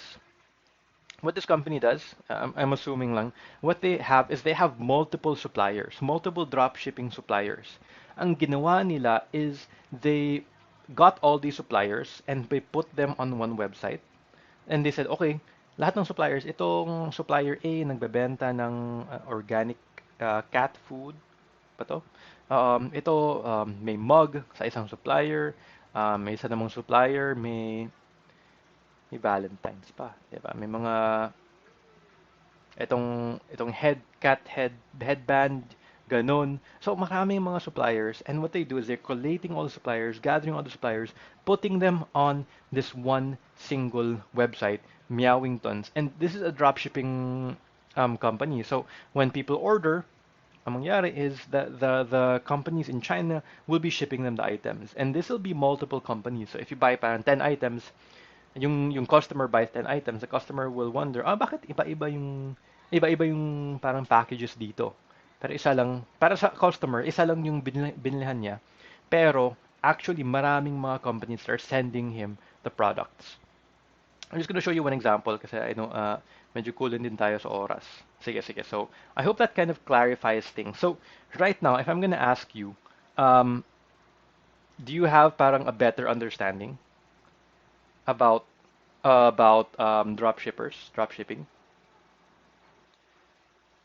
I'm assuming lang, what they have is they have multiple suppliers, multiple drop shipping suppliers. Ang ginawa nila is they got all these suppliers and they put them on one website. And they said, okay, lahat ng suppliers, itong supplier A nagbebenta ng organic cat food pa to. Ito, may mug sa isang supplier, may isa namang supplier, may Valentine's pa, 'di ba? May mga itong headband, Ganon. So maraming mga suppliers, and what they do is they're collating all the suppliers, gathering all the suppliers, putting them on this one single website, Meowingtons. And this is a dropshipping company. So when people order, ang mangyari is that the companies in China will be shipping them the items. And this will be multiple companies. So if you buy parang 10 items, yung customer buys 10 items, the customer will wonder, bakit iba-iba yung parang packages dito. Pero isa lang, para sa customer, isa lang yung binilihan niya. Pero actually maraming mga companies are sending him the products. I'm just gonna show you one example kasi I know medyo kulang din tayo sa oras. Sige, sige. So, I hope that kind of clarifies things. So, right now, if I'm gonna ask you, um, do you have parang a better understanding about dropshipping?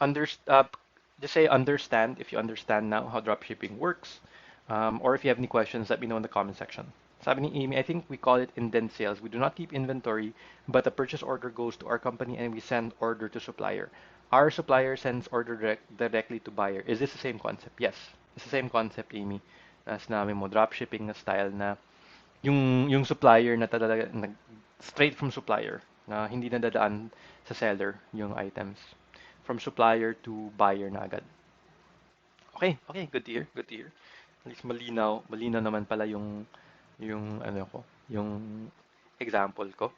Under, uh, just say understand if you understand now how dropshipping works, or if you have any questions, let me know in the comment section. Sabi ni Amy, I think we call it indent sales. We do not keep inventory, but the purchase order goes to our company and we send order to supplier. Our supplier sends order directly to buyer. Is this the same concept? Yes, it's the same concept, Amy. Na sinabi mo, dropshipping na style na yung supplier na talaga straight from supplier na hindi na dadaan sa seller yung items. From supplier to buyer na agad. Okay, okay, good to hear, good to hear. At least malinaw naman pala yung ano ko, yung example ko.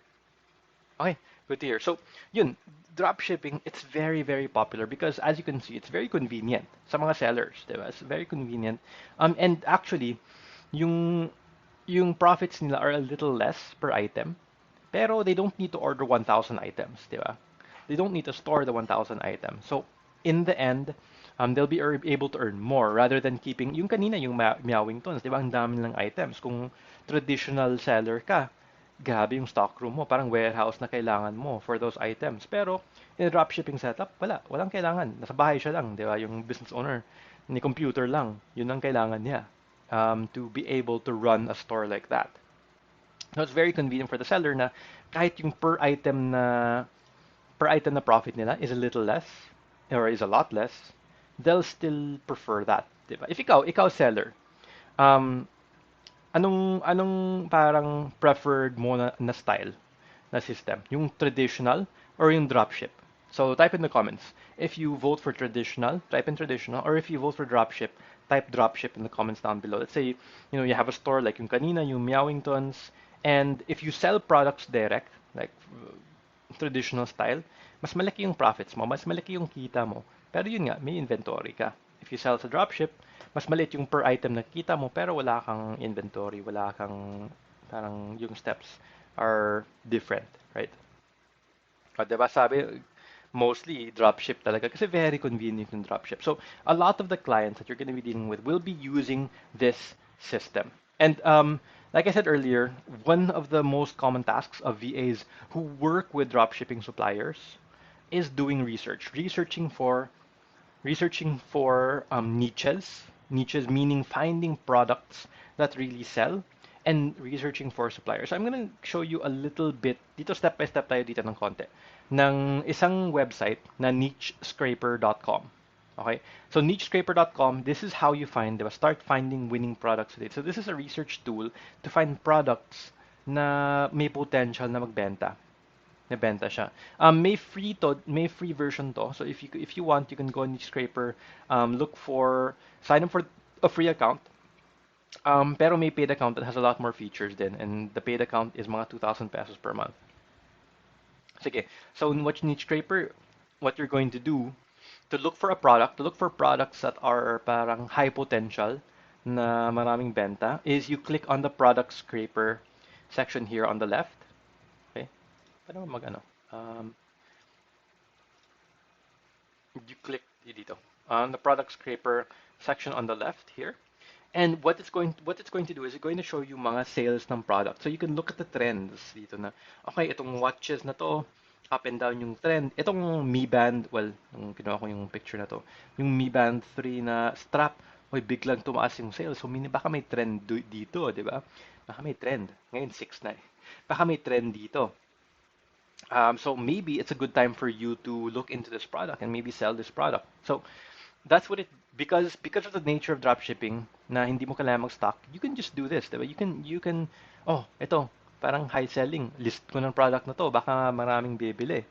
Okay, good to hear. So, yun, dropshipping, it's very, very popular because as you can see, it's very convenient sa mga sellers, di ba? It's very convenient. And actually, yung yung profits nila are a little less per item, pero they don't need to order 1,000 items, di ba? They don't need to store the 1,000 items. So, in the end, they'll be able to earn more rather than keeping, yung kanina, yung meowing tones, di ba? Ang dami lang items. Kung traditional seller ka, grabe yung stock room mo, parang warehouse na kailangan mo for those items. Pero, in a dropshipping setup, walang kailangan. Nasa bahay siya lang, di ba? Yung business owner, ni computer lang, yun ang kailangan niya to be able to run a store like that. So it's very convenient for the seller na kahit yung per item na profit nila is a little less or is a lot less, they'll still prefer that, 'di ba? If ikaw seller, um anong parang preferred mo na style na system? Yung traditional or yung dropship? So type in the comments. If you vote for traditional, type in traditional, or if you vote for dropship, type dropship in the comments down below. Let's say, you have a store like yung kanina, yung Meowingtons, and if you sell products direct, like traditional style, mas malaki yung profits mo, mas malaki yung kita mo. Pero yun nga, may inventory ka. If you sell sa dropship, mas maliit yung per item na kita mo, pero wala kang inventory, wala kang, parang yung steps are different, right? O, diba sabi, mostly dropship talaga kasi very convenient yung dropship. So, a lot of the clients that you're going to be dealing with will be using this system. And like I said earlier, one of the most common tasks of VAs who work with dropshipping suppliers is doing research, researching for niches meaning finding products that really sell, and researching for suppliers. So I'm gonna show you a little bit, dito step by step tayo dito ng konti, ng isang website na nichescraper.com. Okay? So nichescraper.com, this is how you find, diba? Start finding winning products today. So this is a research tool to find products na may potential na magbenta. Nabenta siya. May free version to. So if you want, you can go on Scraper, sign up for a free account. Pero may paid account that has a lot more features din, and the paid account is mga 2,000 pesos per month. Sige. So in Scraper, what you're going to do to look for products that are parang high potential na maraming benta is you click on the product scraper section here on the left. Okay? Paano mag-ano? You click dito on the product scraper section on the left here. And what it's going to do is it's going to show you mga sales ng product. So you can look at the trends dito na, okay, itong watches na to, up and down yung trend. Itong Mi Band, well, yung kinuha ko yung picture na to, yung Mi Band 3 na strap, oy, biglang tumaas yung sales. So baka may trend dito, di ba? Baka may trend. Ngayon 6 na eh. Baka may trend dito. So maybe it's a good time for you to look into this product and maybe sell this product. So that's what it because of the nature of dropshipping na hindi mo kailangan mag-stock, you can just do this, diba? You can oh, ito, parang high selling, list ko ng product na to, baka maraming bibili,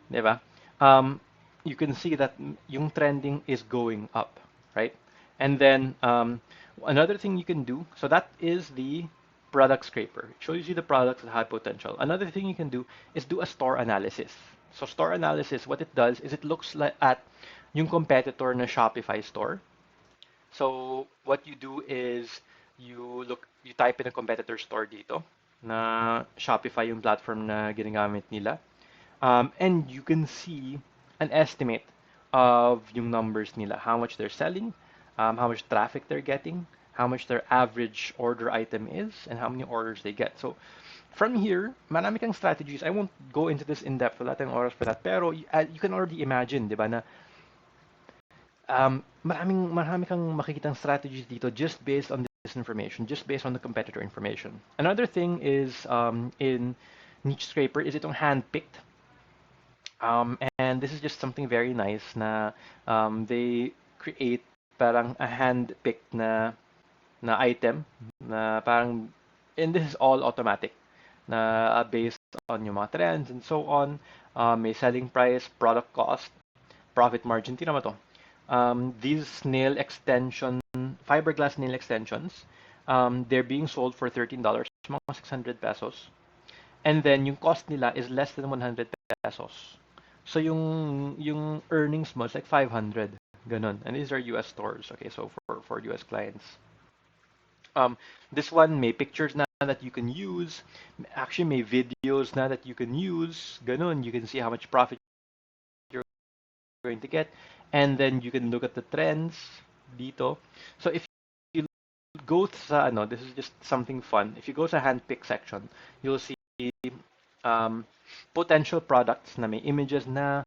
'di ba? Um, you can see that yung trending is going up, right? And then another thing you can do, so that is the product scraper. It shows you the products that have potential. Another thing you can do is do a store analysis. So store analysis, what it does is it looks like at yung competitor na Shopify store. So what you do is you type in a competitor store dito na Shopify yung platform na ginagamit nila. And you can see an estimate of yung numbers nila, how much they're selling, how much traffic they're getting, how much their average order item is, and how many orders they get. So from here, marami kang strategies. I won't go into this in depth, wala tayong oras for that. Pero you can already imagine, di ba, na marami kang makikitang strategies dito just based on this information, just based on the competitor information. Another thing is in niche scraper is itong handpicked. And this is just something very nice na they create parang a hand-picked na item na parang, and this is all automatic na based on yung mga trends and so on. May selling price, product cost, profit margin. Tingnan mo to. These nail extension, fiberglass nail extensions, they're being sold for $13, mga 600 pesos. And then yung cost nila is less than 100 pesos. So yung earnings mo is like 500, ganun. And these are US stores, okay? So for US clients. This one may pictures na that you can use. Actually may videos na that you can use. Ganun, you can see how much profit you're going to get. And then you can look at the trends dito. So if you go sa ano, this is just something fun. If you go sa handpick section, you'll see potential products na may images na,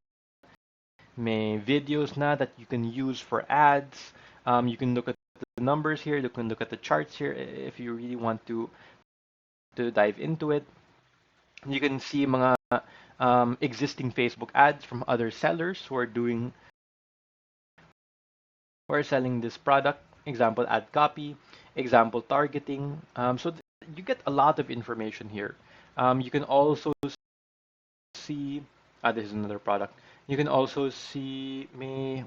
may videos na that you can use for ads. You can look at the numbers here, you can look at the charts here if you really want to dive into it. You can see mga existing Facebook ads from other sellers who are selling this product. Example ad copy, example targeting. So you get a lot of information here. You can also see, this is another product. You can also see,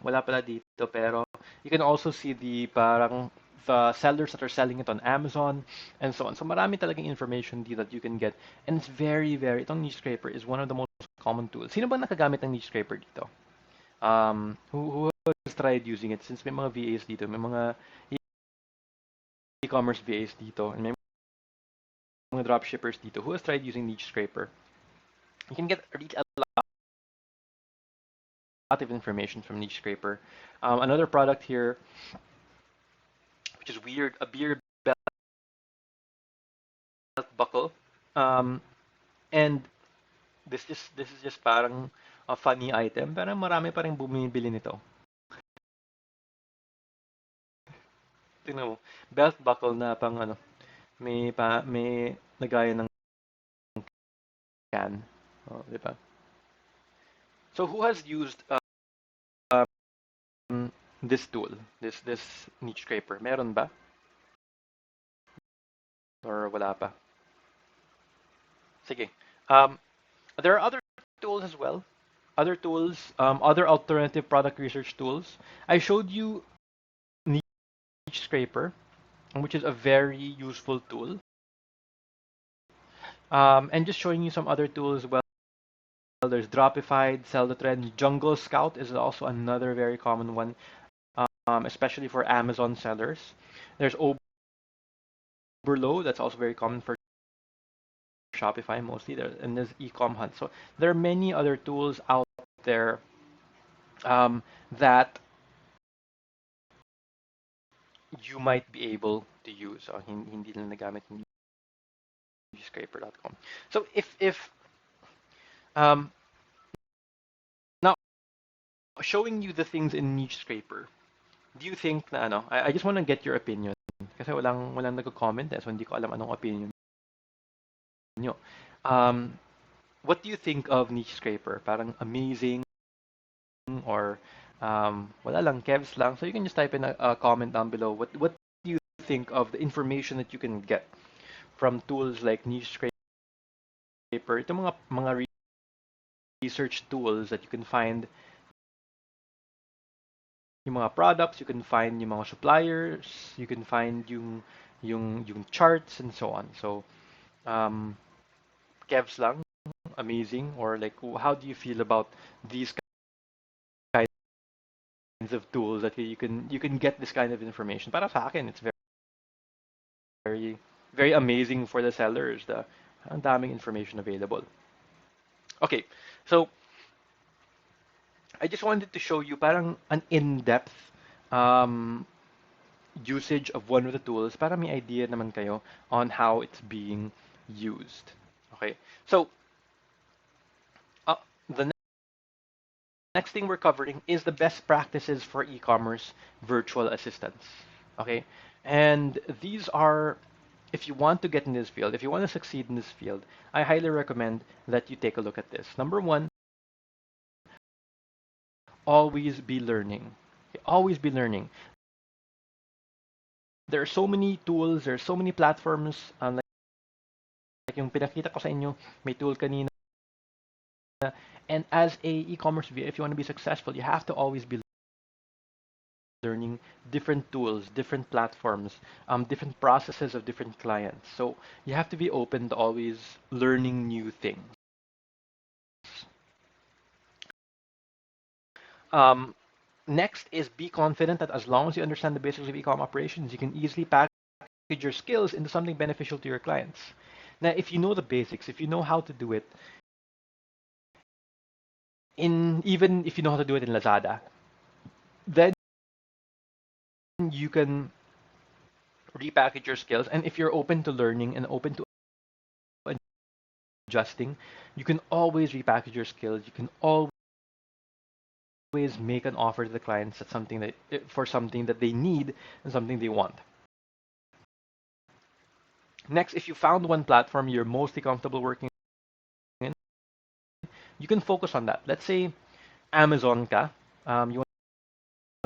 wala pala dito, pero you can also see the parang the sellers that are selling it on Amazon and so on. So marami talagang information dito that you can get. And it's very, itong niche scraper is one of the most common tools. Sino ba nakagamit ng niche scraper dito? Who has tried using it? Since may mga VAs dito, may mga e-commerce VAs dito, and may mga dropshippers dito. Who has tried using niche scraper? You can get a lot of information from niche scraper. Another product here, which is weird, a beer belt buckle. And this is just parang a funny item, pero marami pa rin bumibili nito. Tingnan mo, belt buckle na pang ano, may nagaya ng can. Oh, di ba? So who has used this tool, this niche scraper? Meron ba? Or wala pa? Sige. There are other tools as well. Other tools, other alternative product research tools. I showed you niche scraper, which is a very useful tool. And just showing you some other tools as well. There's Dropified, Sell the Trend. Jungle Scout is also another very common one, especially for Amazon sellers. There's Oberlo, that's also very common for Shopify mostly. And there's Ecom Hunt. So there are many other tools out there that you might be able to use. So, hindi lang nagamit yung scraper.com. So if now showing you the things in niche scraper, do you think na ano? I just want to get your opinion kasi walang nagko-comment so hindi ko alam anong opinion niyo. What do you think of niche scraper? Parang amazing or Wala lang, Kevs lang. So you can just type in a comment down below. What do you think of the information that you can get from tools like Niche Scraper? Ito mga research tools that you can find yung mga products, you can find yung mga suppliers, you can find yung charts and so on. So, um, Kevs lang, amazing. Or like, how do you feel about these kinds of tools that you can get this kind of information? Para sa akin, it's very very amazing for the sellers. Ang daming information available. Okay, so I just wanted to show you parang an in-depth um, usage of one of the tools para may idea naman kayo on how it's being used. Okay, so the next thing we're covering is the best practices for e-commerce virtual assistants. Okay, and these are, if you want to get in this field, if you want to succeed in this field, I highly recommend that you take a look at this. Number one, always be learning. Okay, always be learning. There are so many tools, there are so many platforms, like yung pinakita ko sa inyo, may tool kanina. And as a e-commerce VA, if you want to be successful, you have to always be learning different tools, different platforms, different processes of different clients. So you have to be open to always learning new things. Um, Next is be confident that as long as you understand the basics of e-com operations, you can easily package your skills into something beneficial to your clients. Now, if you know the basics, if you know how to do it, even if you know how to do it in Lazada, then you can repackage your skills. And if you're open to learning and open to adjusting, you can always repackage your skills. You can always make an offer to the clients at something that for something that they need and something they want. Next, if you found one platform you're mostly comfortable working in, you can focus on that. Let's say Amazon ka, you want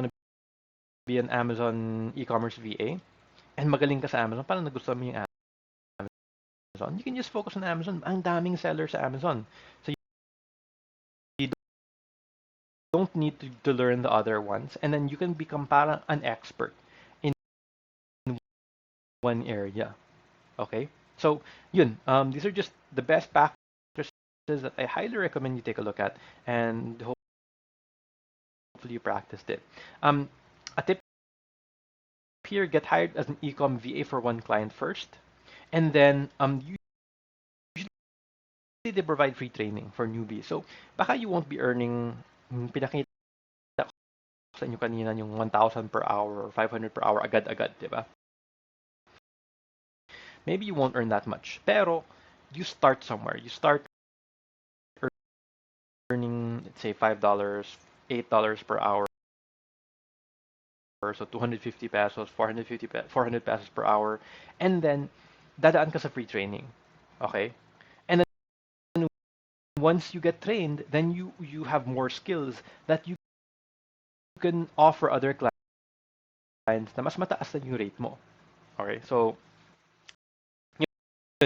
to be an Amazon e-commerce VA, and magaling ka sa Amazon, parang nagustuhan mo yung Amazon, you can just focus on Amazon. Ang daming sellers sa Amazon. So you don't need to learn the other ones, and then you can become parang an expert in one area. Okay? So, yun. These are just the best practices that I highly recommend you take a look at, and hopefully you practiced it. A tip here, get hired as an e-com VA for one client first, and then usually they provide free training for newbies. So, baka you won't be earning, pinakita ko sa inyo kanina yung 1,000 per hour or 500 per hour agad-agad, di ba? Maybe you won't earn that much. Pero, you start somewhere. You start earning, let's say, $5, $8 per hour. So 250 pesos, 400 pesos per hour. And then, dadaan ka sa free training. Okay? And then, once you get trained, then you have more skills that you can offer other clients na mas mataas na yung rate mo. Okay? So,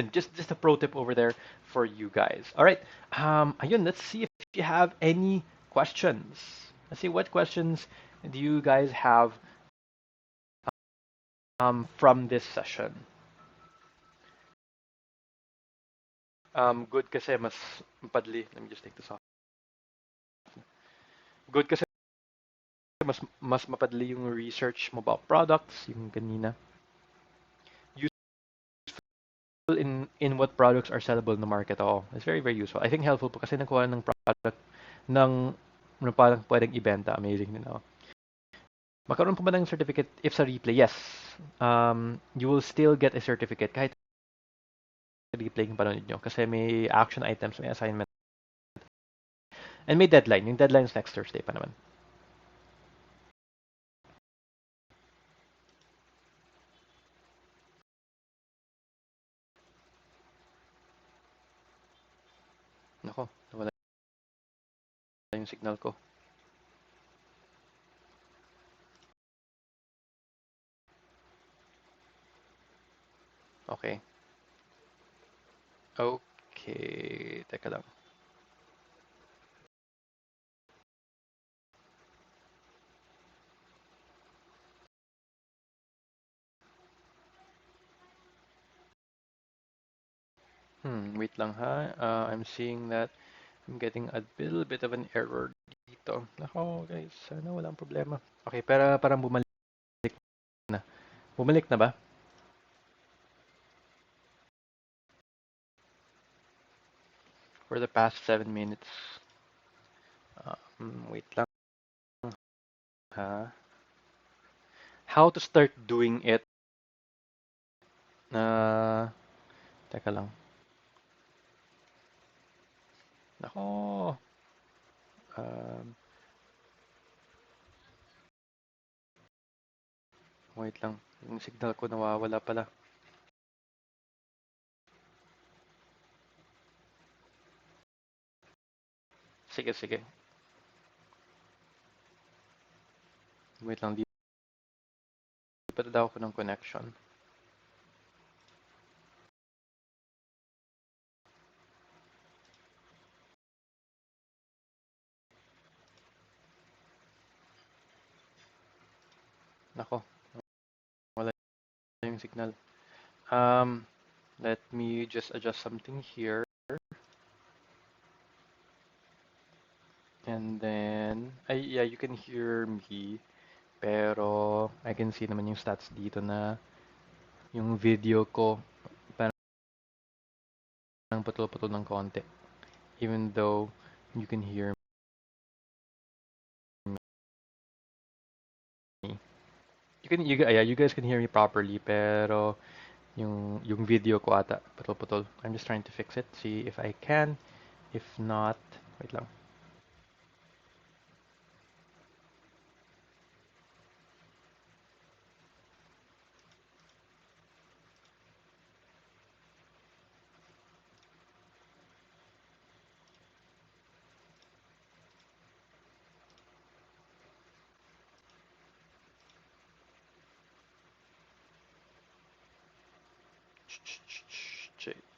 just a pro tip over there for you guys. All right. Ayun, let's see if you have any questions. Let's see what questions do you guys have from this session. Good kasi mas mapadli. Let me just take this off. Good kasi mas mapadli yung research mo about products, yung kanina. Useful in what products are sellable in the market. Oh, it's very very useful. I think helpful po kasi nakuha ng product ng parang pwedeng ibenta. Amazing din. Oh. Magkaroon pa ba ng certificate if sa replay? Yes. You will still get a certificate kahit replay yung panonood nyo kasi may action items, may assignment. And may deadline. Yung deadline is next Thursday pa naman. Nako, nawala yung signal ko. Okay. Okay. Teka lang. Wait lang ha. I'm seeing that I'm getting a little bit of an error dito. Nako guys, sana walang problema. Okay, pero parang bumalik na. Bumalik na ba? For the past 7 minutes. Wait lang ha. How to start doing it? Uh, Teka lang. Nako. Um, Wait lang. Yung signal ko nawawala pala. Sige, sige. Wait lang. Di pa daw ako ng connection. Nako. Wala yung signal. Um, Let me just adjust something here. And then, yeah, you can hear me. Pero, I can see naman yung stats dito na yung video ko parang putol-putol ng konti. Even though you can hear me. You guys can hear me properly, pero yung video ko ata putol-putol. I'm just trying to fix it, see if I can. If not, wait lang.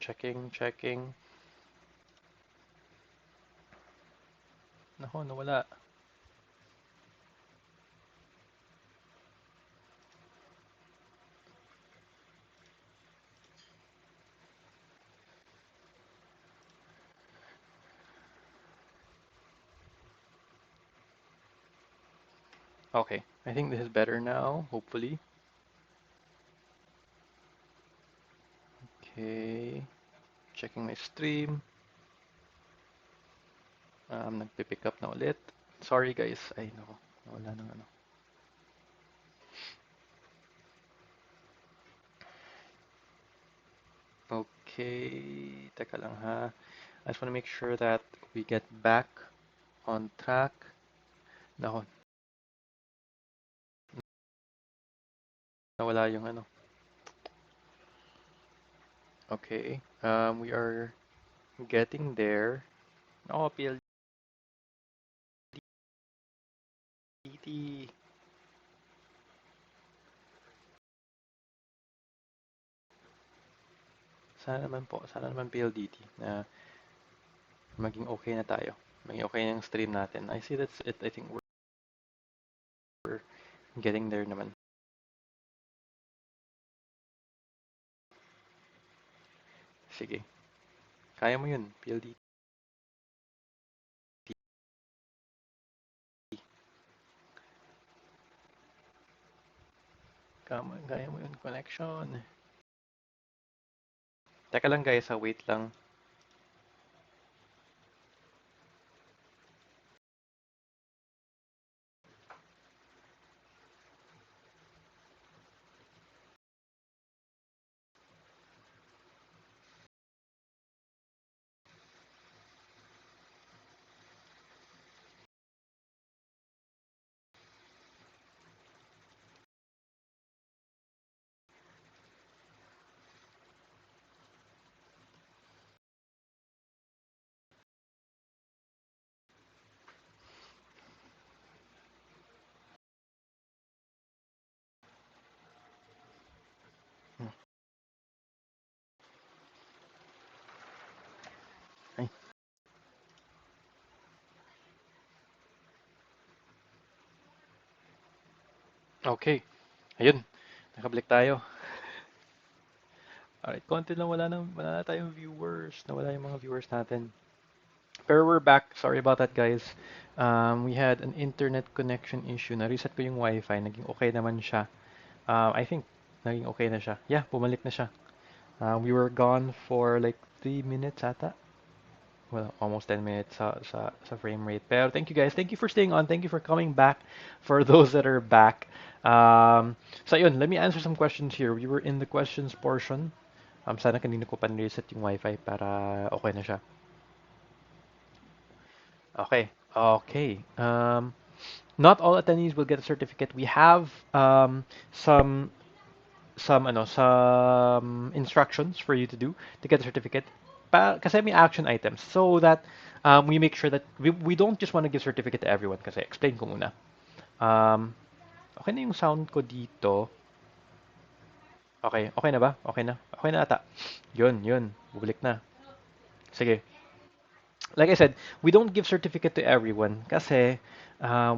Checking, checking. Nako, nawala. Okay, I think this is better now, hopefully. Okay, checking my stream. Nagpipick up na ulit. Sorry guys, ay nako, wala nang ano. Okay, teka lang ha. I just want to make sure that we get back on track. Nako, nawala yung ano. Okay, we are getting there. Oh, PLDT. Sana naman PLDT na maging okay na tayo. Maging okay yung stream natin. I see that's it. I think we're getting there naman. Sige. Kaya mo yun, PLDT. Kaya mo yun, connection. Teka lang guys, ha, wait lang. Okay, ayun. Nakablik tayo. Alright, konti lang wala na tayong viewers. Nawala yung mga viewers natin. Pero we're back. Sorry about that, guys. We had an internet connection issue. Na-reset ko yung Wi-Fi. Naging okay naman siya. I think naging okay na siya. Yeah, bumalik na siya. We were gone for like 3 minutes ata. Well, almost 10 minutes sa frame rate. Pero thank you guys. Thank you for staying on. Thank you for coming back for those that are back. So yun, let me answer some questions here. We were in the questions portion. Sana kanina ko pa reset yung wifi para okay na siya. Okay. Okay. Not all attendees will get a certificate. We have some some instructions for you to do to get a certificate. Kasi may action items so that we make sure that we don't just want to give certificate to everyone kasi explain ko muna. Um, okay na yung sound ko dito. Okay, okay na ba? Okay na. Okay na ata. Yun. Bubalik na. Sige. Like I said, we don't give certificate to everyone kasi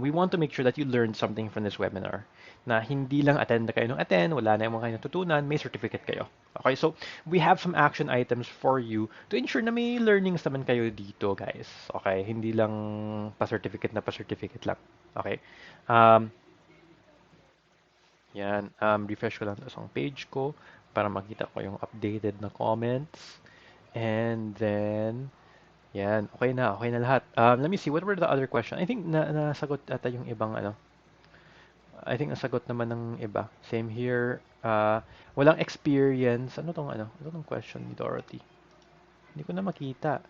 we want to make sure that you learned something from this webinar. Na hindi lang attend na kayo ng attend, wala na yung mga kayo natutunan, may certificate kayo. Okay, so we have some action items for you to ensure na may learnings naman kayo dito, guys. Okay, hindi lang pa-certificate na pa-certificate lang. Okay. Um, refresh ko lang ang page ko para makita ko yung updated na comments. And then, okay na lahat. Let me see, what were the other questions? I think nasagot ata yung ibang ano. I think nasagot naman ng iba. Same here. Walang experience. Ano tong ano? Ano tong question ni Dorothy? Hindi ko na makita.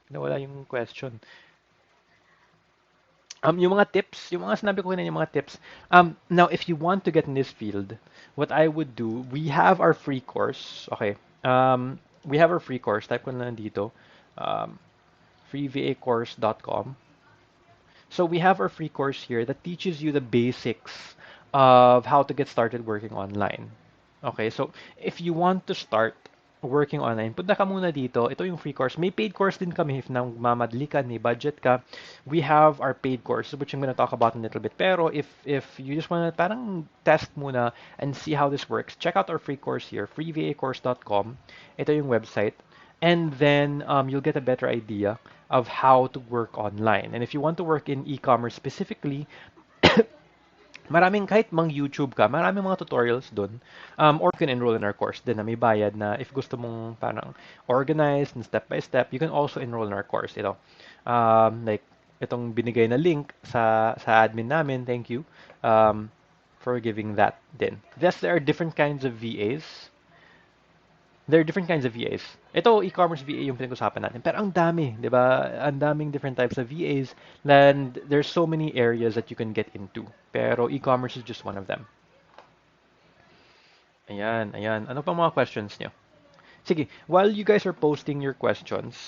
Nawala yung question. Yung mga tips, yung mga sinabi ko kanina, yung mga tips. Now, if you want to get in this field, what I would do, we have our free course. Okay. We have our free course. Type ko na lang dito. Um, freevacourse.com. So we have our free course here that teaches you the basics of how to get started working online. Okay, so if you want to start working online, punta ka muna dito. Ito yung free course. May paid course din kami if namamadali ka, may budget ka. We have our paid course, which I'm gonna talk about in a little bit. Pero if you just wanna parang test muna and see how this works, check out our free course here, freevacourse.com. Ito yung website. And then you'll get a better idea of how to work online. And if you want to work in e-commerce specifically, maraming kahit mang YouTube ka, maraming mga tutorials doon. Or you can enroll in our course din na may bayad na if gusto mong parang organized and step by step, you can also enroll in our course. Ito, like itong binigay na link sa admin namin, thank you for giving that din. Yes, there are different kinds of VAs. There are different kinds of VAs. Ito, e-commerce VA yung pinag-usapan natin. Pero ang dami, di ba? Ang daming different types of VAs. And there's so many areas that you can get into. Pero e-commerce is just one of them. Ayan. Ano pa mga questions nyo? Sige, while you guys are posting your questions,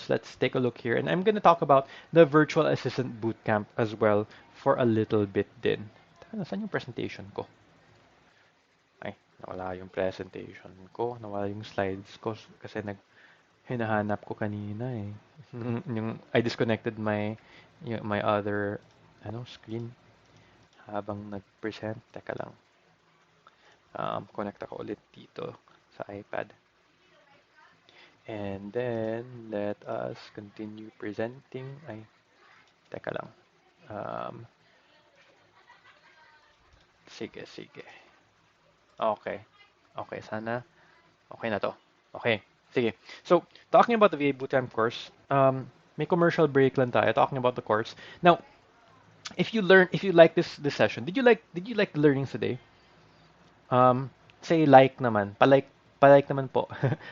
let's take a look here. And I'm gonna talk about the Virtual Assistant Bootcamp as well for a little bit din. Nasaan yung presentation ko? Ay, nawala yung presentation ko. Nawala yung slides ko kasi hinahanap ko kanina eh. I disconnected my other screen habang nag-present. Teka lang. Connect ako ulit dito sa iPad. And then, let us continue presenting. Ay, teka lang. Sige. Okay. Okay, sana. Okay na to. Okay. Sige. So, talking about the VA Bootcamp course, may commercial break lang tayo talking about the course. Now, if you like this session, did you like the learnings today? Say like naman. Palike naman po.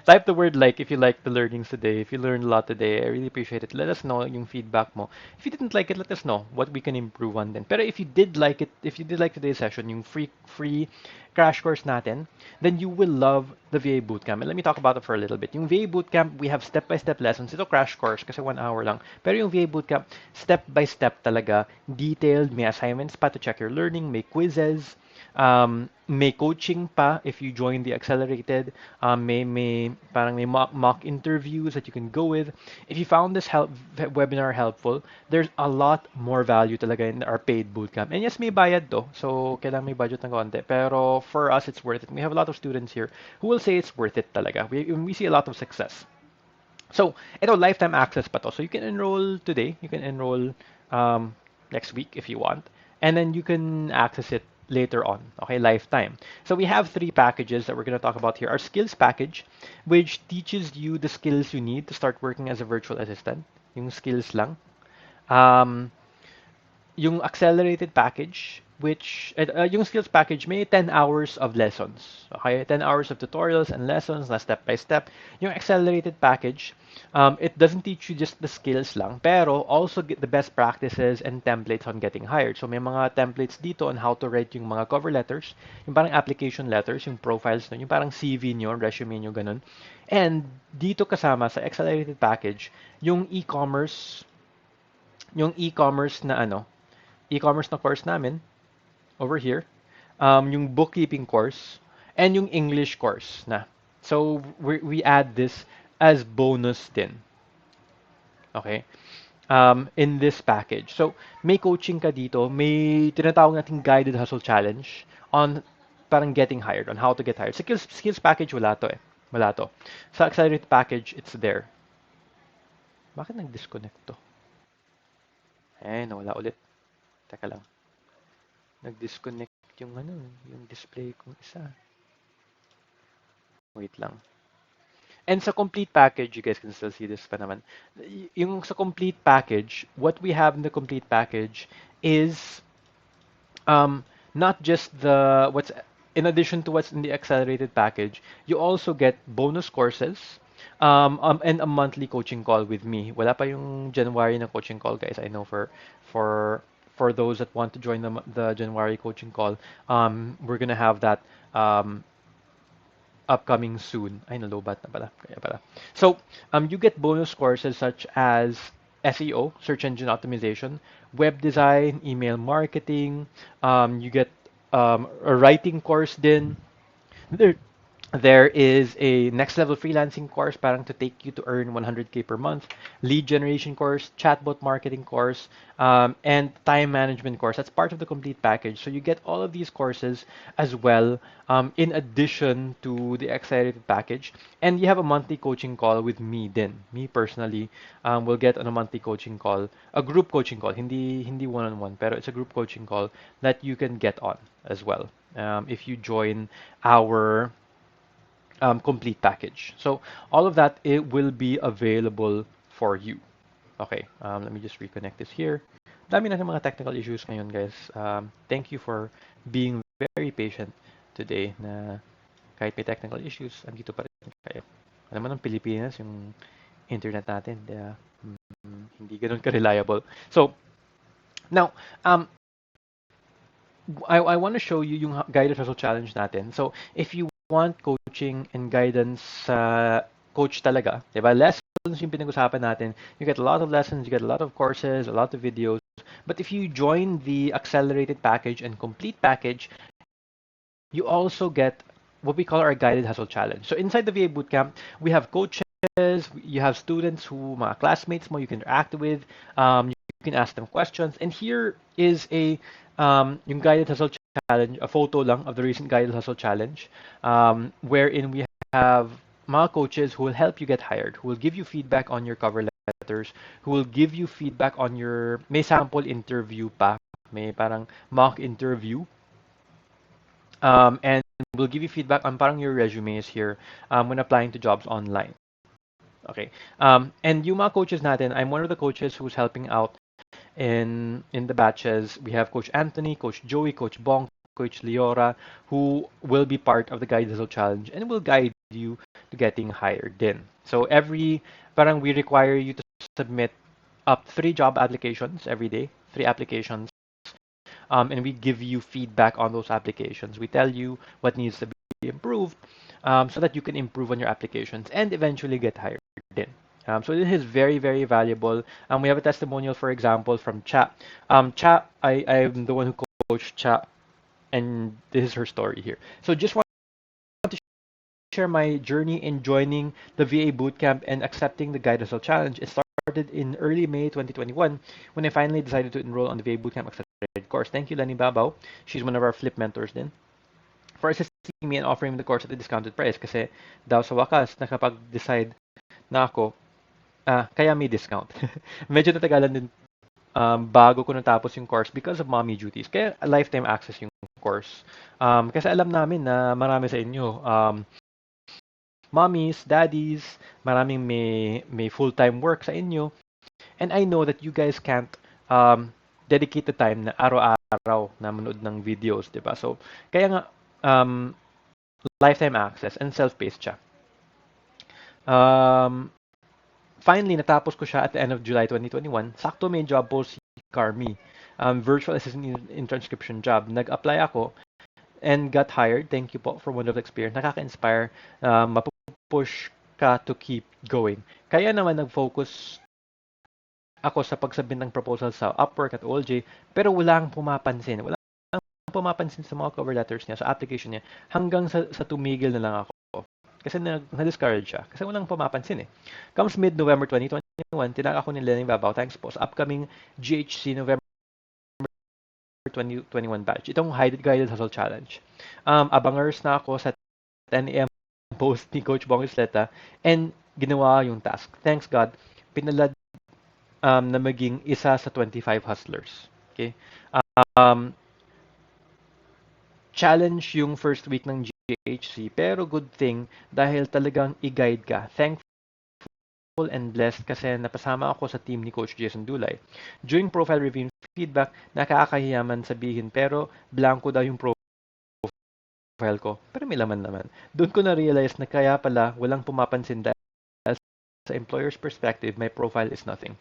Type the word like if you like the learnings today. If you learned a lot today, I really appreciate it. Let us know yung feedback mo. If you didn't like it, let us know what we can improve on then. Pero if you did like it, if you did like today's session, yung free crash course natin, then you will love the VA Bootcamp. And let me talk about it for a little bit. Yung VA Bootcamp, we have step-by-step lessons. Ito crash course kasi 1 hour lang. Pero yung VA Bootcamp, step-by-step talaga, detailed, may assignments pa to check your learning, may quizzes, may coaching pa if you join the accelerated. May parang may mock interviews that you can go with. If you found this webinar helpful, there's a lot more value talaga in our paid bootcamp. And yes, may bayad to. So, kailangan may budget ng konti. Pero for us, it's worth it. We have a lot of students here who will say it's worth it talaga. We see a lot of success. So, ito, lifetime access pa to. So, you can enroll today. You can enroll um, next week if you want. And then you can access it later on. Okay, lifetime. So, we have three packages that we're going to talk about here. Our skills package, which teaches you the skills you need to start working as a virtual assistant. Yung skills lang. Um, yung accelerated package, which yung skills package may 10 hours of lessons. Okay, 10 hours of tutorials and lessons na step by step. Yung accelerated package, it doesn't teach you just the skills lang, pero also get the best practices and templates on getting hired. So may mga templates dito on how to write yung mga cover letters, yung parang application letters, yung profiles nun, yung parang CV nyo, resume nyo, ganun. And dito kasama sa accelerated package, yung e-commerce na e-commerce na course namin over here, yung bookkeeping course, and yung English course na. So, we add this as bonus din. Okay? In this package. So, may coaching ka dito, may tinatawag nating guided hustle challenge on parang getting hired, on how to get hired. Sa skills package, wala to eh. Wala to. Sa accelerated package, it's there. Bakit nag-disconnect to? Nawala ulit. Teka lang. Nag-disconnect yung display kong isa. Wait lang. And sa complete package, you guys can still see this pa naman. Yung sa complete package, what we have in the complete package is not just what's in addition to what's in the accelerated package, you also get bonus courses and a monthly coaching call with me. Wala pa yung January na coaching call, guys. I know for for those that want to join the January coaching call, we're gonna have that upcoming soon. Ay, nalobat na pala. Kaya pala. So, you get bonus courses such as SEO, search engine optimization, web design, email marketing. You get a writing course din. There, there is a next level freelancing course parang to take you to earn 100K per month, lead generation course, chatbot marketing course, and time management course. That's part of the complete package. So you get all of these courses as well, in addition to the accelerated package. And you have a monthly coaching call with me then. Me personally, will get on a monthly coaching call, a group coaching call, hindi one-on-one, pero it's a group coaching call that you can get on as well, if you join our complete package. So all of that, it will be available for you. Okay, let me just reconnect this here. Dami natin mga technical issues ngayon, guys. Thank you for being very patient today na kahit may technical issues, andito pa rin kayo. Alam mo ng Pilipinas, yung internet natin, hindi ganun ka-reliable. So, now, I want to show you yung guided hustle challenge natin. So, if you want coaching and guidance sa coach talaga, diba? Lessons yung pinag-usapan natin. You get a lot of lessons, you get a lot of courses, a lot of videos. But if you join the accelerated package and complete package, you also get what we call our guided hustle challenge. So inside the VA Bootcamp, we have coaches, you have students who, mga classmates mo, you can interact with, you can ask them questions. And here is yung guided hustle challenge, a photo lang of the recent guided hustle challenge, wherein we have mga coaches who will help you get hired, who will give you feedback on your cover letters, who will give you feedback on your, may sample interview pa, may parang mock interview, and will give you feedback on parang your resumes here when applying to jobs online. Okay. And yung mga coaches natin, I'm one of the coaches who's helping out in the batches. We have Coach Anthony, Coach Joey, Coach Bong, Coach Leora, who will be part of the Guide Hustle Challenge and will guide you to getting hired then. So parang we require you to submit up 3 job applications every day, 3 applications, and we give you feedback on those applications. We tell you what needs to be improved, so that you can improve on your applications and eventually get hired in. So this is very, very valuable. We have a testimonial, for example, from Cha. Cha, I'm the one who coached Cha And this is her story here. So just want to share my journey in joining the VA Bootcamp and accepting the Guide Hustle Challenge. It started in early May 2021 when I finally decided to enroll on the VA Bootcamp Accelerated course. Thank you, Lenny Babaw. She's one of our flip mentors din. For assisting me and offering me the course at a discounted price kasi daw sa wakas nakapag-decide na ako, kaya may discount. Medyo natagalan din bago ko natapos yung course because of mommy duties. Kaya lifetime access yung course. Kasi alam namin na marami sa inyo, mommies, daddies, maraming may full-time work sa inyo. And I know that you guys can't dedicate the time na araw-araw na manood ng videos, di ba? So, kaya nga, lifetime access and self-paced siya. Finally, natapos ko siya at the end of July 2021. Sakto may job post si Carmi. Virtual assistant in transcription job. Nag-apply ako and got hired. Thank you po for wonderful experience. Nakaka-inspire. Mapupush ka to keep going. Kaya naman nag-focus ako sa pagsubmit ng proposal sa Upwork at OLJ, pero walang pumapansin. Walang pumapansin sa mga cover letters niya, sa application niya, hanggang sa tumigil na lang ako. Kasi na-discourage siya. Kasi walang pumapansin eh. Comes mid-November 2021, tinaka ako ni Lenny Babaw, thanks po, sa upcoming GHC November 2021 batch. Itong Guided Hustle Challenge. Abangers na ako sa 10 a.m. post ni Coach Bong Isleta and ginawa yung task. Thanks God, pinalad na maging isa sa 25 hustlers. Okay? Challenge yung first week ng GHC, pero good thing dahil talagang i-guide ka. Thankful and blessed kasi napasama ako sa team ni Coach Jason Dulay. During profile review feedback, nakakahiyaman sabihin pero blanco daw yung profile ko. Pero may laman naman. Doon ko na-realize na kaya pala walang pumapansin dahil sa employer's perspective, my profile is nothing.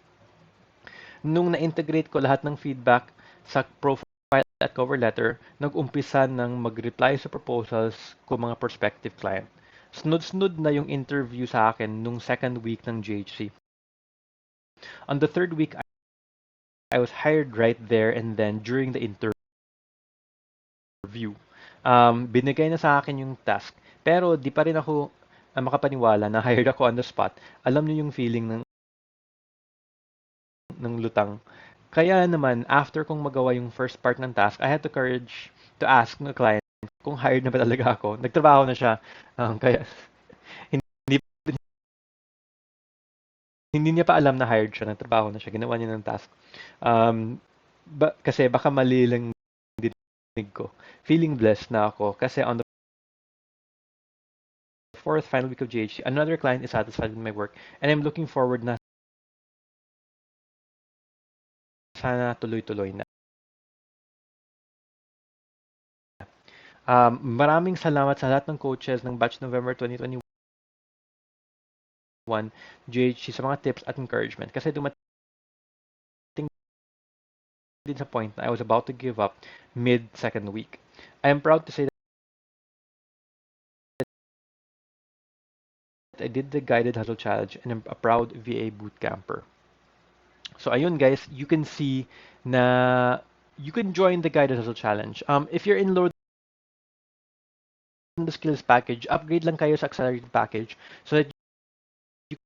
Nung na-integrate ko lahat ng feedback sa profile at cover letter, nag-umpisa ng mag-reply sa proposals ko mga prospective client. Sunod-sunod na yung interview sa akin nung second week ng GHC. On the third week, I was hired right there and then during the interview. Binigay na sa akin yung task, pero di pa rin ako makapaniwala na hired ako on the spot. Alam niyo yung feeling ng lutang. Kaya naman, after kong magawa yung first part ng task, I had the courage to ask the client kung hired na ba talaga ako. Nagtrabaho na siya. Kaya hindi, hindi niya pa alam na hired siya. Nagtrabaho na siya. Ginawa niya ng task. Kasi baka mali lang dinig ko. Feeling blessed na ako. Kasi on the fourth final week of GHC, another client is satisfied with my work. And I'm looking forward na sana tuloy-tuloy na. Maraming salamat sa lahat ng coaches ng batch November 2021 GHC sa mga tips at encouragement kasi dumating din sa point na I was about to give up mid-second week. I am proud to say that I did the Guided Hustle Challenge and I'm a proud VA Bootcamper. So ayun guys, you can see na you can join the Guided Hustle Challenge. If you're enrolled in the skills package, upgrade lang kayo sa accelerated package so that you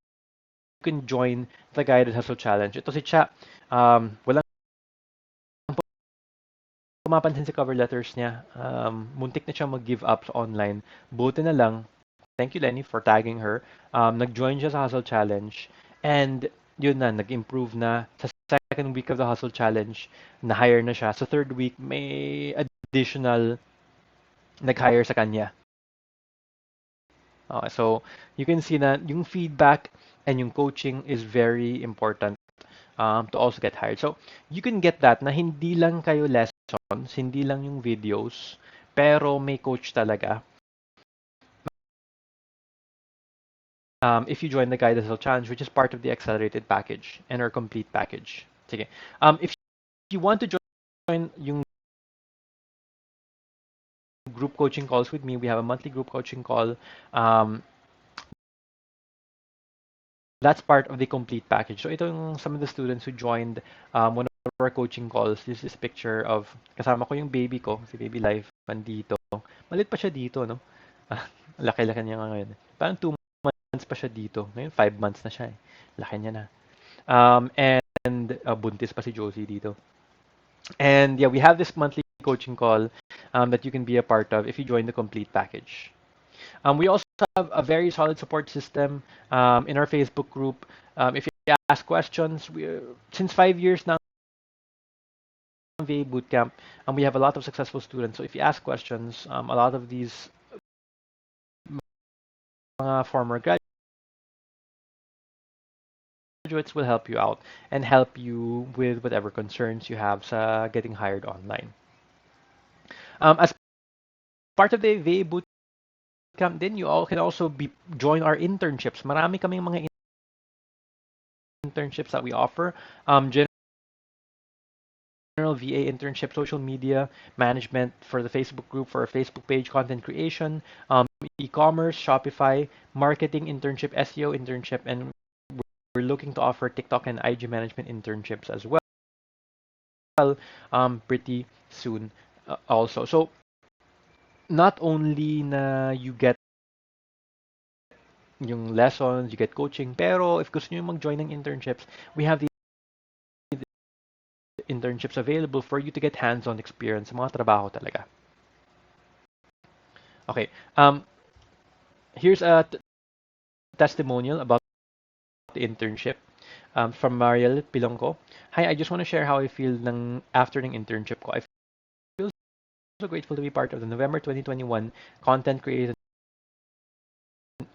can join the Guided Hustle Challenge. Ito si Cha, walang pumapansin sa cover letters niya. Muntik na siya mag-give up sa online. Buti na lang, thank you Lenny for tagging her. Nag-join siya sa Hustle Challenge and yun na, nag-improve na. Sa second week of the Hustle Challenge, na-hire na siya. Sa third week, may additional nag-hire sa kanya. So, you can see na yung feedback and yung coaching is very important to also get hired. So, you can get that na hindi lang kayo lessons, hindi lang yung videos, pero may coach talaga. If you join the Guided Hustle Challenge, which is part of the accelerated package and our complete package. Sige. If you want to join yung group coaching calls with me, we have a monthly group coaching call. That's part of the complete package. So ito yung some of the students who joined one of our coaching calls. This is a picture of kasama ko yung baby ko, si Baby Life. dito. Malit pa siya dito, no? Laki-laki niya nga ngayon. Parang 2 months pa siya dito. Ngayon, 5 months na siya eh. Laki niya na. And buntis pa si Josie dito. And yeah, we have this monthly coaching call that you can be a part of if you join the complete package. We also have a very solid support system in our Facebook group. If you ask questions, since 5 years now, VA Bootcamp, and we have a lot of successful students. So if you ask questions, a lot of these former graduates will help you out and help you with whatever concerns you have sa getting hired online. As part of the VA Bootcamp din, you all can also join our internships. Marami kaming mga internships that we offer. General VA internship, social media management for the Facebook group, for a Facebook page, content creation, e-commerce, Shopify, marketing internship, SEO internship, and we're looking to offer TikTok and IG management internships as well pretty soon also. So not only na you get yung lessons, you get coaching, pero if gusto niyo mag-join ng internships, we have the internships available for you to get hands-on experience sa mga trabaho talaga. Okay. Here's a testimonial about the internship from Mariel Pilongco. Hi, I just want to share how I feel after ng internship ko. I feel so grateful to be part of the November 2021 content creation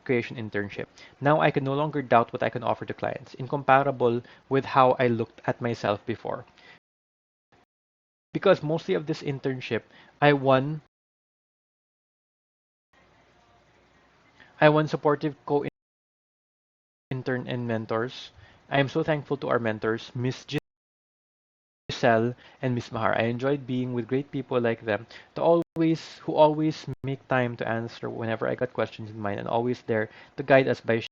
internship. Now I can no longer doubt what I can offer to clients, incomparable with how I looked at myself before. Because mostly of this internship, I won supportive co-intern and mentors. I am so thankful to our mentors, Miss Giselle and Miss Mahar. I enjoyed being with great people like them, who always make time to answer whenever I got questions in mind and always there to guide us by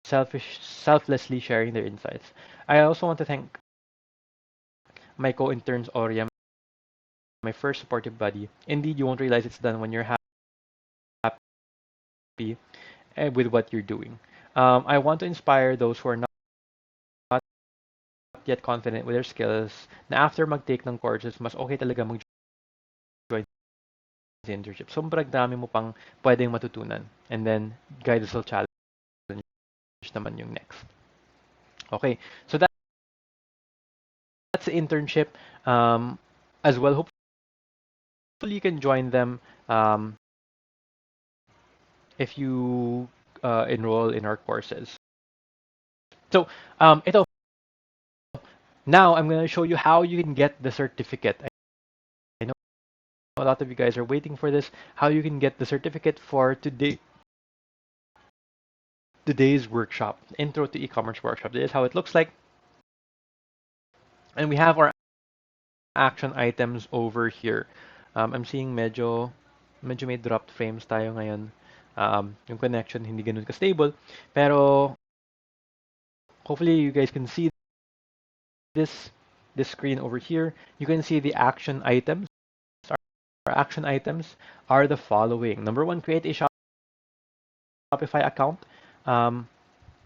selflessly sharing their insights. I also want to thank my co-interns, Oriam, my first supportive buddy. Indeed, you won't realize it's done when you're happy with what you're doing. I want to inspire those who are not yet confident with their skills na after mag-take ng courses, mas okay talaga mag-join sa internship. Sobrang dami mo pang pwedeng matutunan. And then, guidance challenge naman yung next. Okay, so that's the internship as well. Hopefully you can join them if you enroll in our courses. So ito, now I'm going to show you how you can get the certificate. I know a lot of you guys are waiting for this, how you can get the certificate for today's workshop, Intro to E-commerce workshop. This is how it looks like. And we have our action items over here. I'm seeing medyo may dropped frames tayo ngayon. Yung connection hindi ganun ka-stable. Pero hopefully you guys can see this screen over here. You can see the action items. Our action items are the following. Number 1, create a Shopify account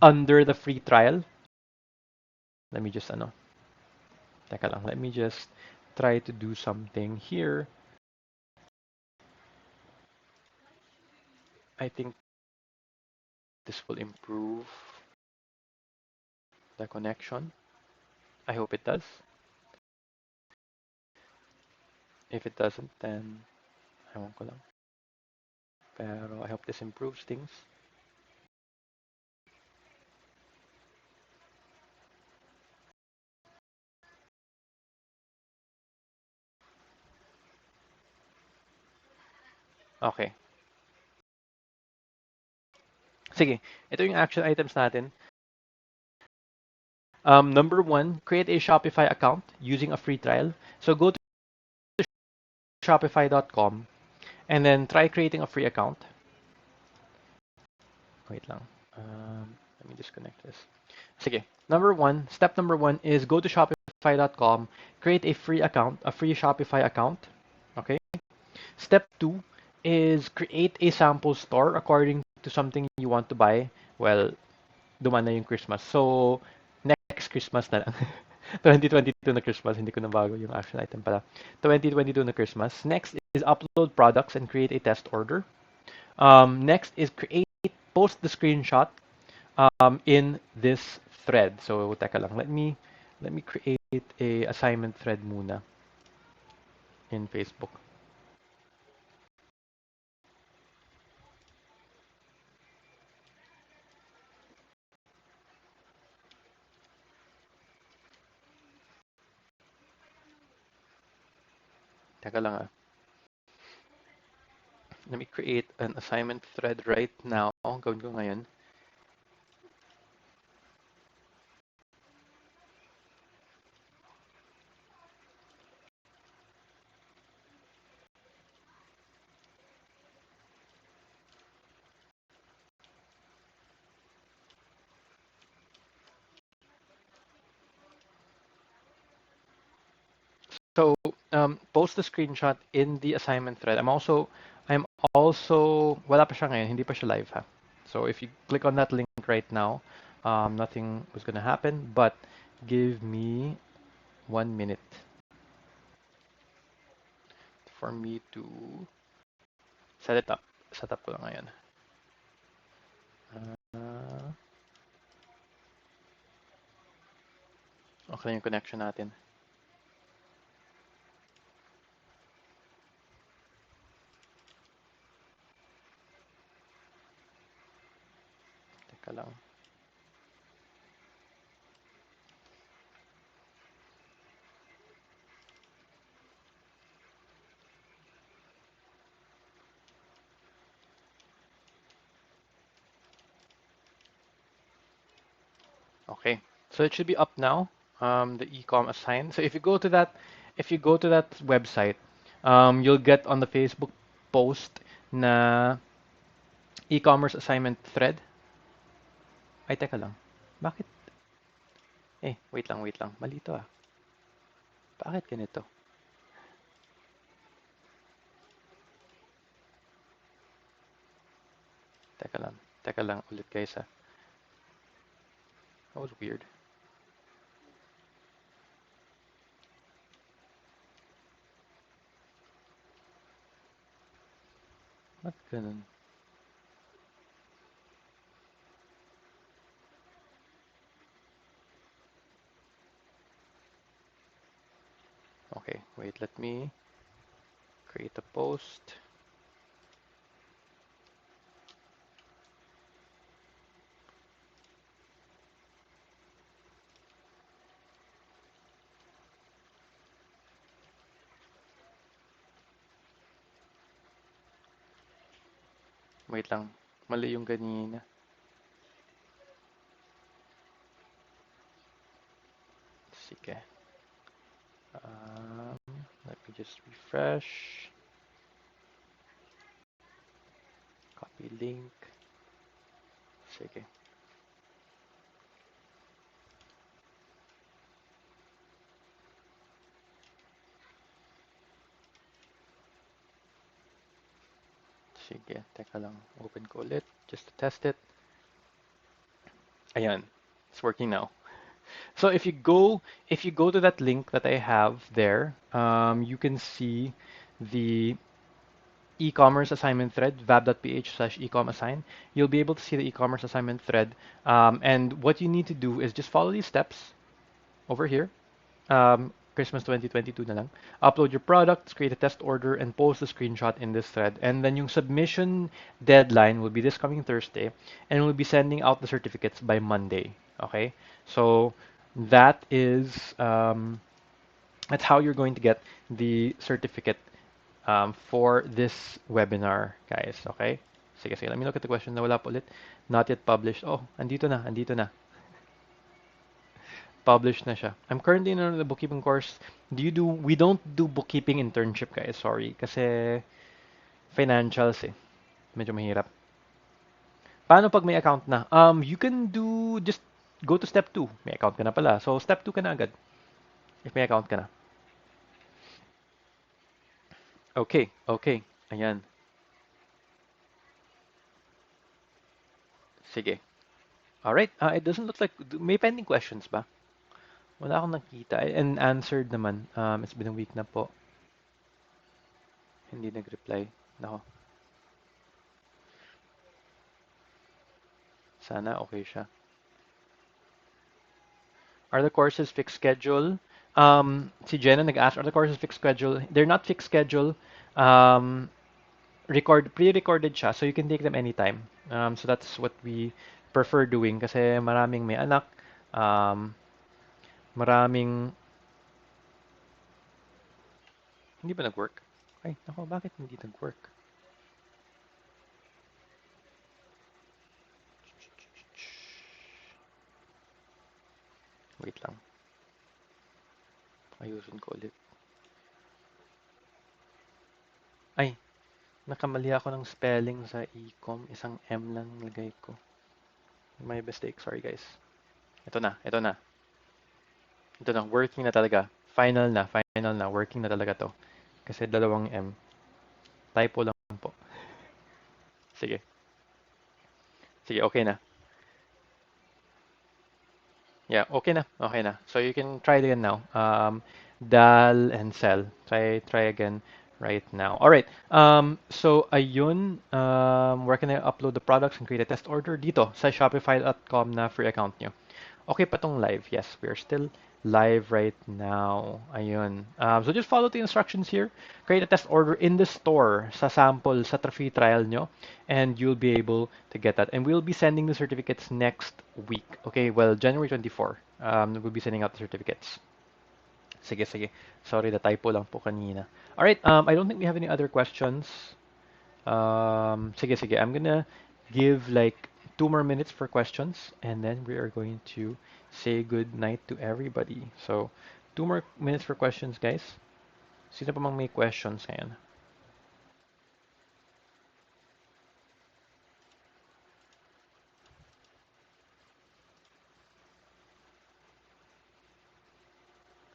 under the free trial. Let me just teka lang, let me just try to do something here. I think this will improve the connection. I hope it does. If it doesn't, then ewan ko lang. Pero I hope this improves things. Okay. Sige, ito yung action items natin. Number 1, create a Shopify account using a free trial. So go to shopify.com and then try creating a free account. Wait lang. Let me disconnect this. Sige, step number 1 is go to shopify.com, create a free account, a free Shopify account. Okay? Step two is create a sample store according to something you want to buy. Well, dumaan na yung Christmas. So, next Christmas na lang. 2022 na Christmas, hindi ko na bago yung action item pala. 2022 na Christmas. Next is upload products and create a test order. Next is post the screenshot in this thread. So, teka lang, let me create a assignment thread muna in Facebook. Teka lang ah. Let me create an assignment thread right now. Gawin ko ngayon. So post the screenshot in the assignment thread. I'm also wala pa siya ngayon, hindi pa siya live ha. So if you click on that link right now, nothing was gonna happen, but give me 1 minute for me to set it up. Set up ko lang ngayon. Uh, okay yung connection natin. Teka lang. Okay, so it should be up now. The ecom assign. So if you go to that website, you'll get on the Facebook post na e-commerce assignment thread. Ay, teka lang. Bakit? Wait lang. Mali to ah. Bakit ganito? Teka lang ulit guys ah. That was weird. Ba't ganun? Okay, wait, let me create a post. Wait lang, mali yung ganina. Sige. Let me just refresh. Copy link. Sige. Sige, teka lang. Open ko ulit just to test it. Ayan, it's working now. So if you go to that link that I have there, you can see the e-commerce assignment thread, vab.ph/ecom assign. You'll be able to see the e-commerce assignment thread. And what you need to do is just follow these steps over here. Christmas 2022 na lang. Upload your products, create a test order, and post the screenshot in this thread. And then yung submission deadline will be this coming Thursday, and we'll be sending out the certificates by Monday. Okay, so that is that's how you're going to get the certificate for this webinar, guys. Okay. Sige, let me look at the question. Nawala po ulit. Not yet published. Oh, andito na. Published na siya. I'm currently in the bookkeeping course. We don't do bookkeeping internship, guys. Sorry. Kasi financials eh. Medyo mahirap. Paano pag may account na? You can just go to step 2. May account ka na pala. So, step 2 ka na agad. If may account ka na. Okay, okay. Ayan. Sige. Alright, it doesn't look like, may pending questions ba? Wala akong nakita. And answered naman. It's been a week na po. Hindi nag-reply. Nako, sana okay siya. Are the courses fixed schedule? Si Jenna nag-ask, are the courses fixed schedule? They're not fixed schedule. Um, pre-recorded siya, so you can take them anytime. So that's what we prefer doing kasi maraming may anak, um, maraming hindi ba nag-work? Ay, nako, bakit hindi nag-work? Wait lang, ayusin ko ulit. Ay, nakamali ako ng spelling sa ecom. Isang M lang nilagay ko. My mistake, sorry guys. Ito na, ito na. Ito na, working na talaga. Final na. Working na talaga to. Kasi dalawang M. Typo lang po. Sige, sige, okay na. Yeah, okay na. Okay na. So you can try it again now. Dal and sell. Try again right now. All right. So ayun, where can I upload the products and create a test order? Dito sa shopify.com na free account nyo. Okay pa tong live. Yes, we are still live right now. Ayun. So just follow the instructions here. Create a test order in the store sa sample, sa free trial nyo, and you'll be able to get that. And we'll be sending the certificates next week. Okay, well, January 24. We'll be sending out the certificates. Sige, sige. Sorry, the typo lang po kanina. All right, I don't think we have any other questions. Sige, sige. I'm gonna give like 2 more minutes for questions, and then we are going to say good night to everybody. So, 2 more minutes for questions, guys. Sino pa mang may questions ngayon?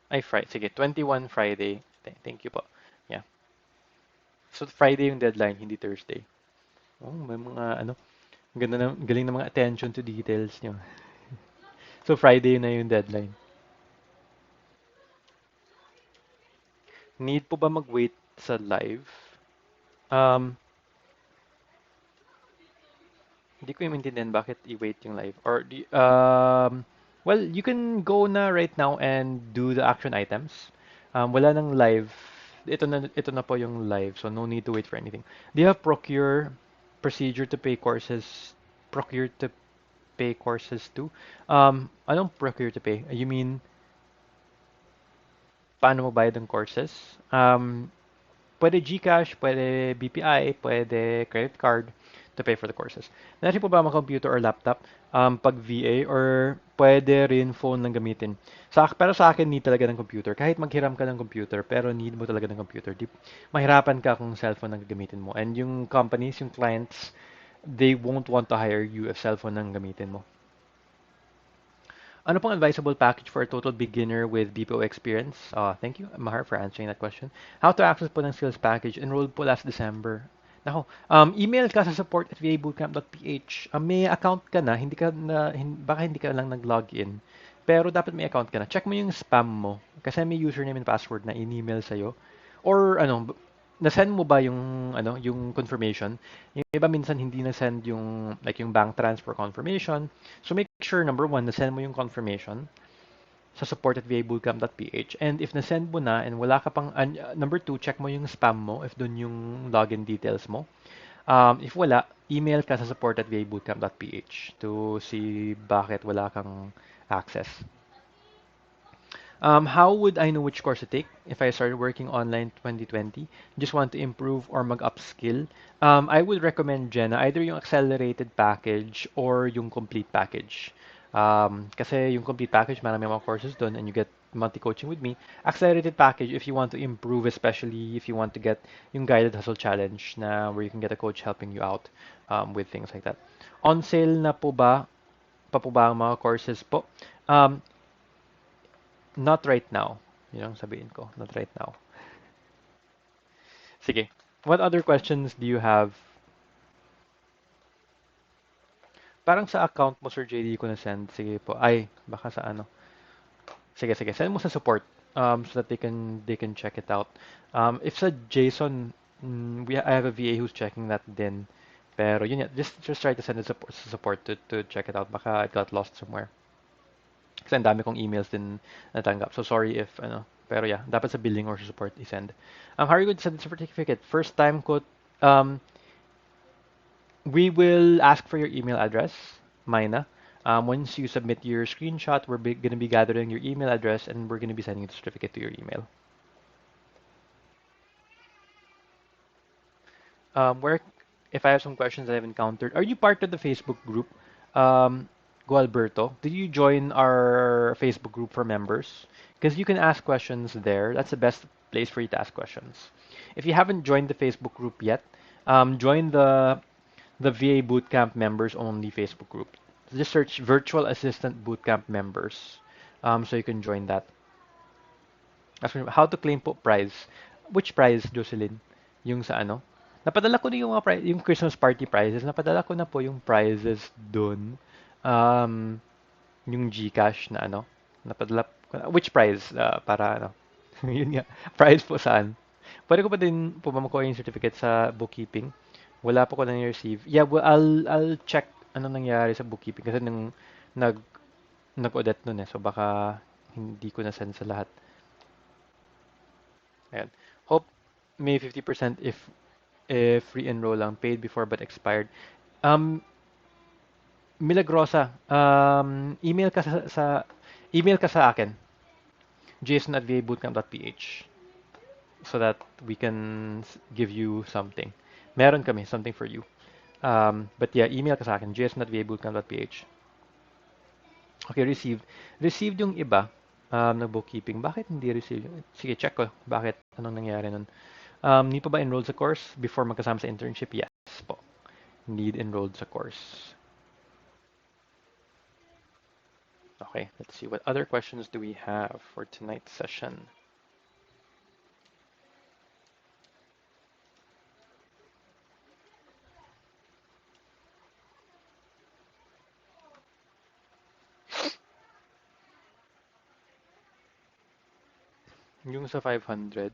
Ay, Friday. Sige, 21 Friday. Thank you po. Yeah. So, Friday yung deadline, hindi Thursday. Oh, may mga ano, ganda na, galing na mga attention to details nyo. So, Friday na yung deadline. Need po ba mag-wait sa live? Um, Hindi ko yung maintindihan bakit i-wait yung live. Or, well, you can go na right now and do the action items. Wala nang live. Ito na po yung live, so no need to wait for anything. Do you have procure procedure to pay courses? Procure to pay courses too? Anong procure to pay? You mean, paano mo bayad ng courses? Pwede GCash, pwede BPI, pwede credit card to pay for the courses. Nasa po ba mga computer or laptop pag VA or pwede rin phone lang gamitin? Pero sa akin, need talaga ng computer. Kahit maghiram ka ng computer, pero need mo talaga ng computer. Mahirapan ka kung cellphone ang gagamitin mo. And yung companies, yung clients, they won't want to hire you if cellphone ang gamitin mo. Ano pong advisable package for a total beginner with BPO experience? Thank you, Mahar, for answering that question. How to access po ng skills package? Enrolled po last December. Nako, email ka sa support at vabootcamp.ph. May account ka na, baka hindi ka lang nag-login. Pero dapat may account ka na. Check mo yung spam mo. Kasi may username and password na in-email sa'yo. Or na-send mo ba yung confirmation? Yung iba minsan hindi na-send yung like yung bank transfer confirmation. So make sure number one, na-send mo yung confirmation sa support at vabootcamp.ph. And if na-send mo na and wala ka pang number two, check mo yung spam mo if doon yung login details mo. If wala, email ka sa support at vabootcamp.ph to see bakit wala kang access. How would I know which course to take if I started working online 2020? Just want to improve or mag-upskill? I would recommend, Jenna, either yung accelerated package or yung complete package. Kasi yung complete package, marami mga courses doon and you get multi-coaching with me. Accelerated package, if you want to improve, especially if you want to get yung guided hustle challenge na where you can get a coach helping you out with things like that. On sale na po ba? Pa po ba ang mga courses po? Um, Not right now. Yun ang sabihin ko. Not right now. Sige. What other questions do you have? Parang sa account mo, Sir JD, ko na send. Sige po. Ay, baka sa ano. Sige, sige. Send mo sa support so that they can check it out. If sa JSON, I have a VA who's checking that din. Pero yun yan, just try to send it support to check it out. Baka it got lost somewhere. Kasi ang dami kong emails din natanggap. So sorry if ano. Pero yeah, dapat sa billing or sa support i-send. How are you going to send the certificate? First time ko, we will ask for your email address, Mina. Once you submit your screenshot, we're going to be gathering your email address and we're going to be sending the certificate to your email. Where, if I have some questions that I've encountered, are you part of the Facebook group? Um, Gualberto, did you join our Facebook group for members? Because you can ask questions there. That's the best place for you to ask questions. If you haven't joined the Facebook group yet, join the VA Bootcamp members only Facebook group. Just search Virtual Assistant Bootcamp members, so you can join that. How to claim po prize. Which prize, Jocelyn? Yung sa ano? Napadala ko na yung mga yung Christmas party prizes. Napadala ko na po yung prizes dun. Um, yung GCash na ano. Napadala ko na. Which prize? Para ano. Yun nga. Prize po saan? Pwede ko pa din po makuha yung certificate sa bookkeeping. Wala pa ko na receive. Yeah, well, I'll check ano nangyari sa bookkeeping kasi nung nag nag-audit nun eh. So baka hindi ko na send sa lahat. Ayan. Hope may 50% if re-enroll lang, paid before but expired. Um, Milagrosa, email ka sa akin, jason@vabootcamp.ph so that we can give you something. Meron kami, something for you. But yeah, email ka sa akin, jason@vabootcamp.ph. Okay, received. Received yung iba na bookkeeping. Bakit hindi received? Sige, check ko. Bakit? Anong nangyari nun? Hindi pa ba enrolled sa course before magkasama sa internship? Yes po. Need enrolled sa course. Okay, let's see. What other questions do we have for tonight's session? Yung sa 500.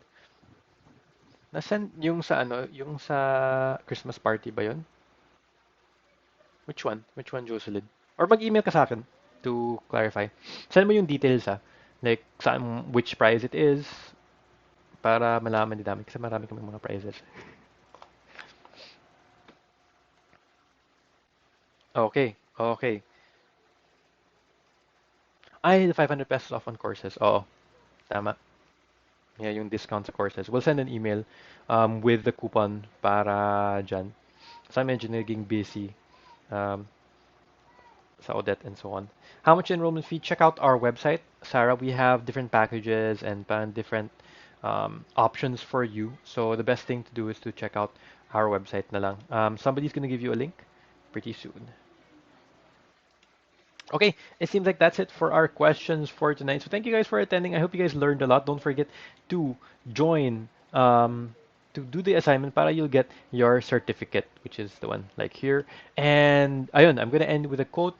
Nasaan yung sa ano, yung sa Christmas party ba yon? Which one? Which one, Jocelyn? Or mag-email ka sa akin to clarify. Send mo yung details like saan, which prize it is, para malaman din namin kasi marami kami mga prizes. Okay, okay. Ay, the 500 pesos off on courses. Oo, tama. Yeah, yung discount sa courses. We'll send an email with the coupon para dyan. Sa medyo naging busy um, sa audit and so on. How much enrollment fee? Check out our website. Sarah, we have different packages and different options for you. So the best thing to do is to check out our website na lang. Somebody's going to give you a link pretty soon. Okay, it seems like that's it for our questions for tonight. So thank you guys for attending. I hope you guys learned a lot. Don't forget to join to do the assignment para you'll get your certificate, which is the one like here. And ayun, I'm gonna end with a quote.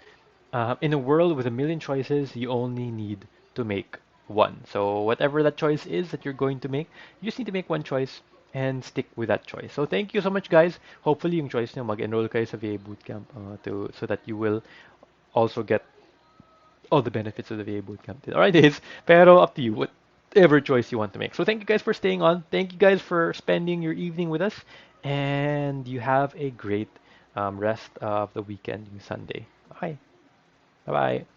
In a world with a million choices, you only need to make one. So whatever that choice is that you're going to make, you just need to make one choice and stick with that choice. So thank you so much, guys. Hopefully, yung choice nyo mag-enroll kayo sa VA Bootcamp so that you will also get all the benefits of the VA Bootcamp. All right, days. Pero up to you, whatever choice you want to make. So thank you guys for staying on. Thank you guys for spending your evening with us. And you have a great rest of the weekend, Sunday. Bye. Bye-bye.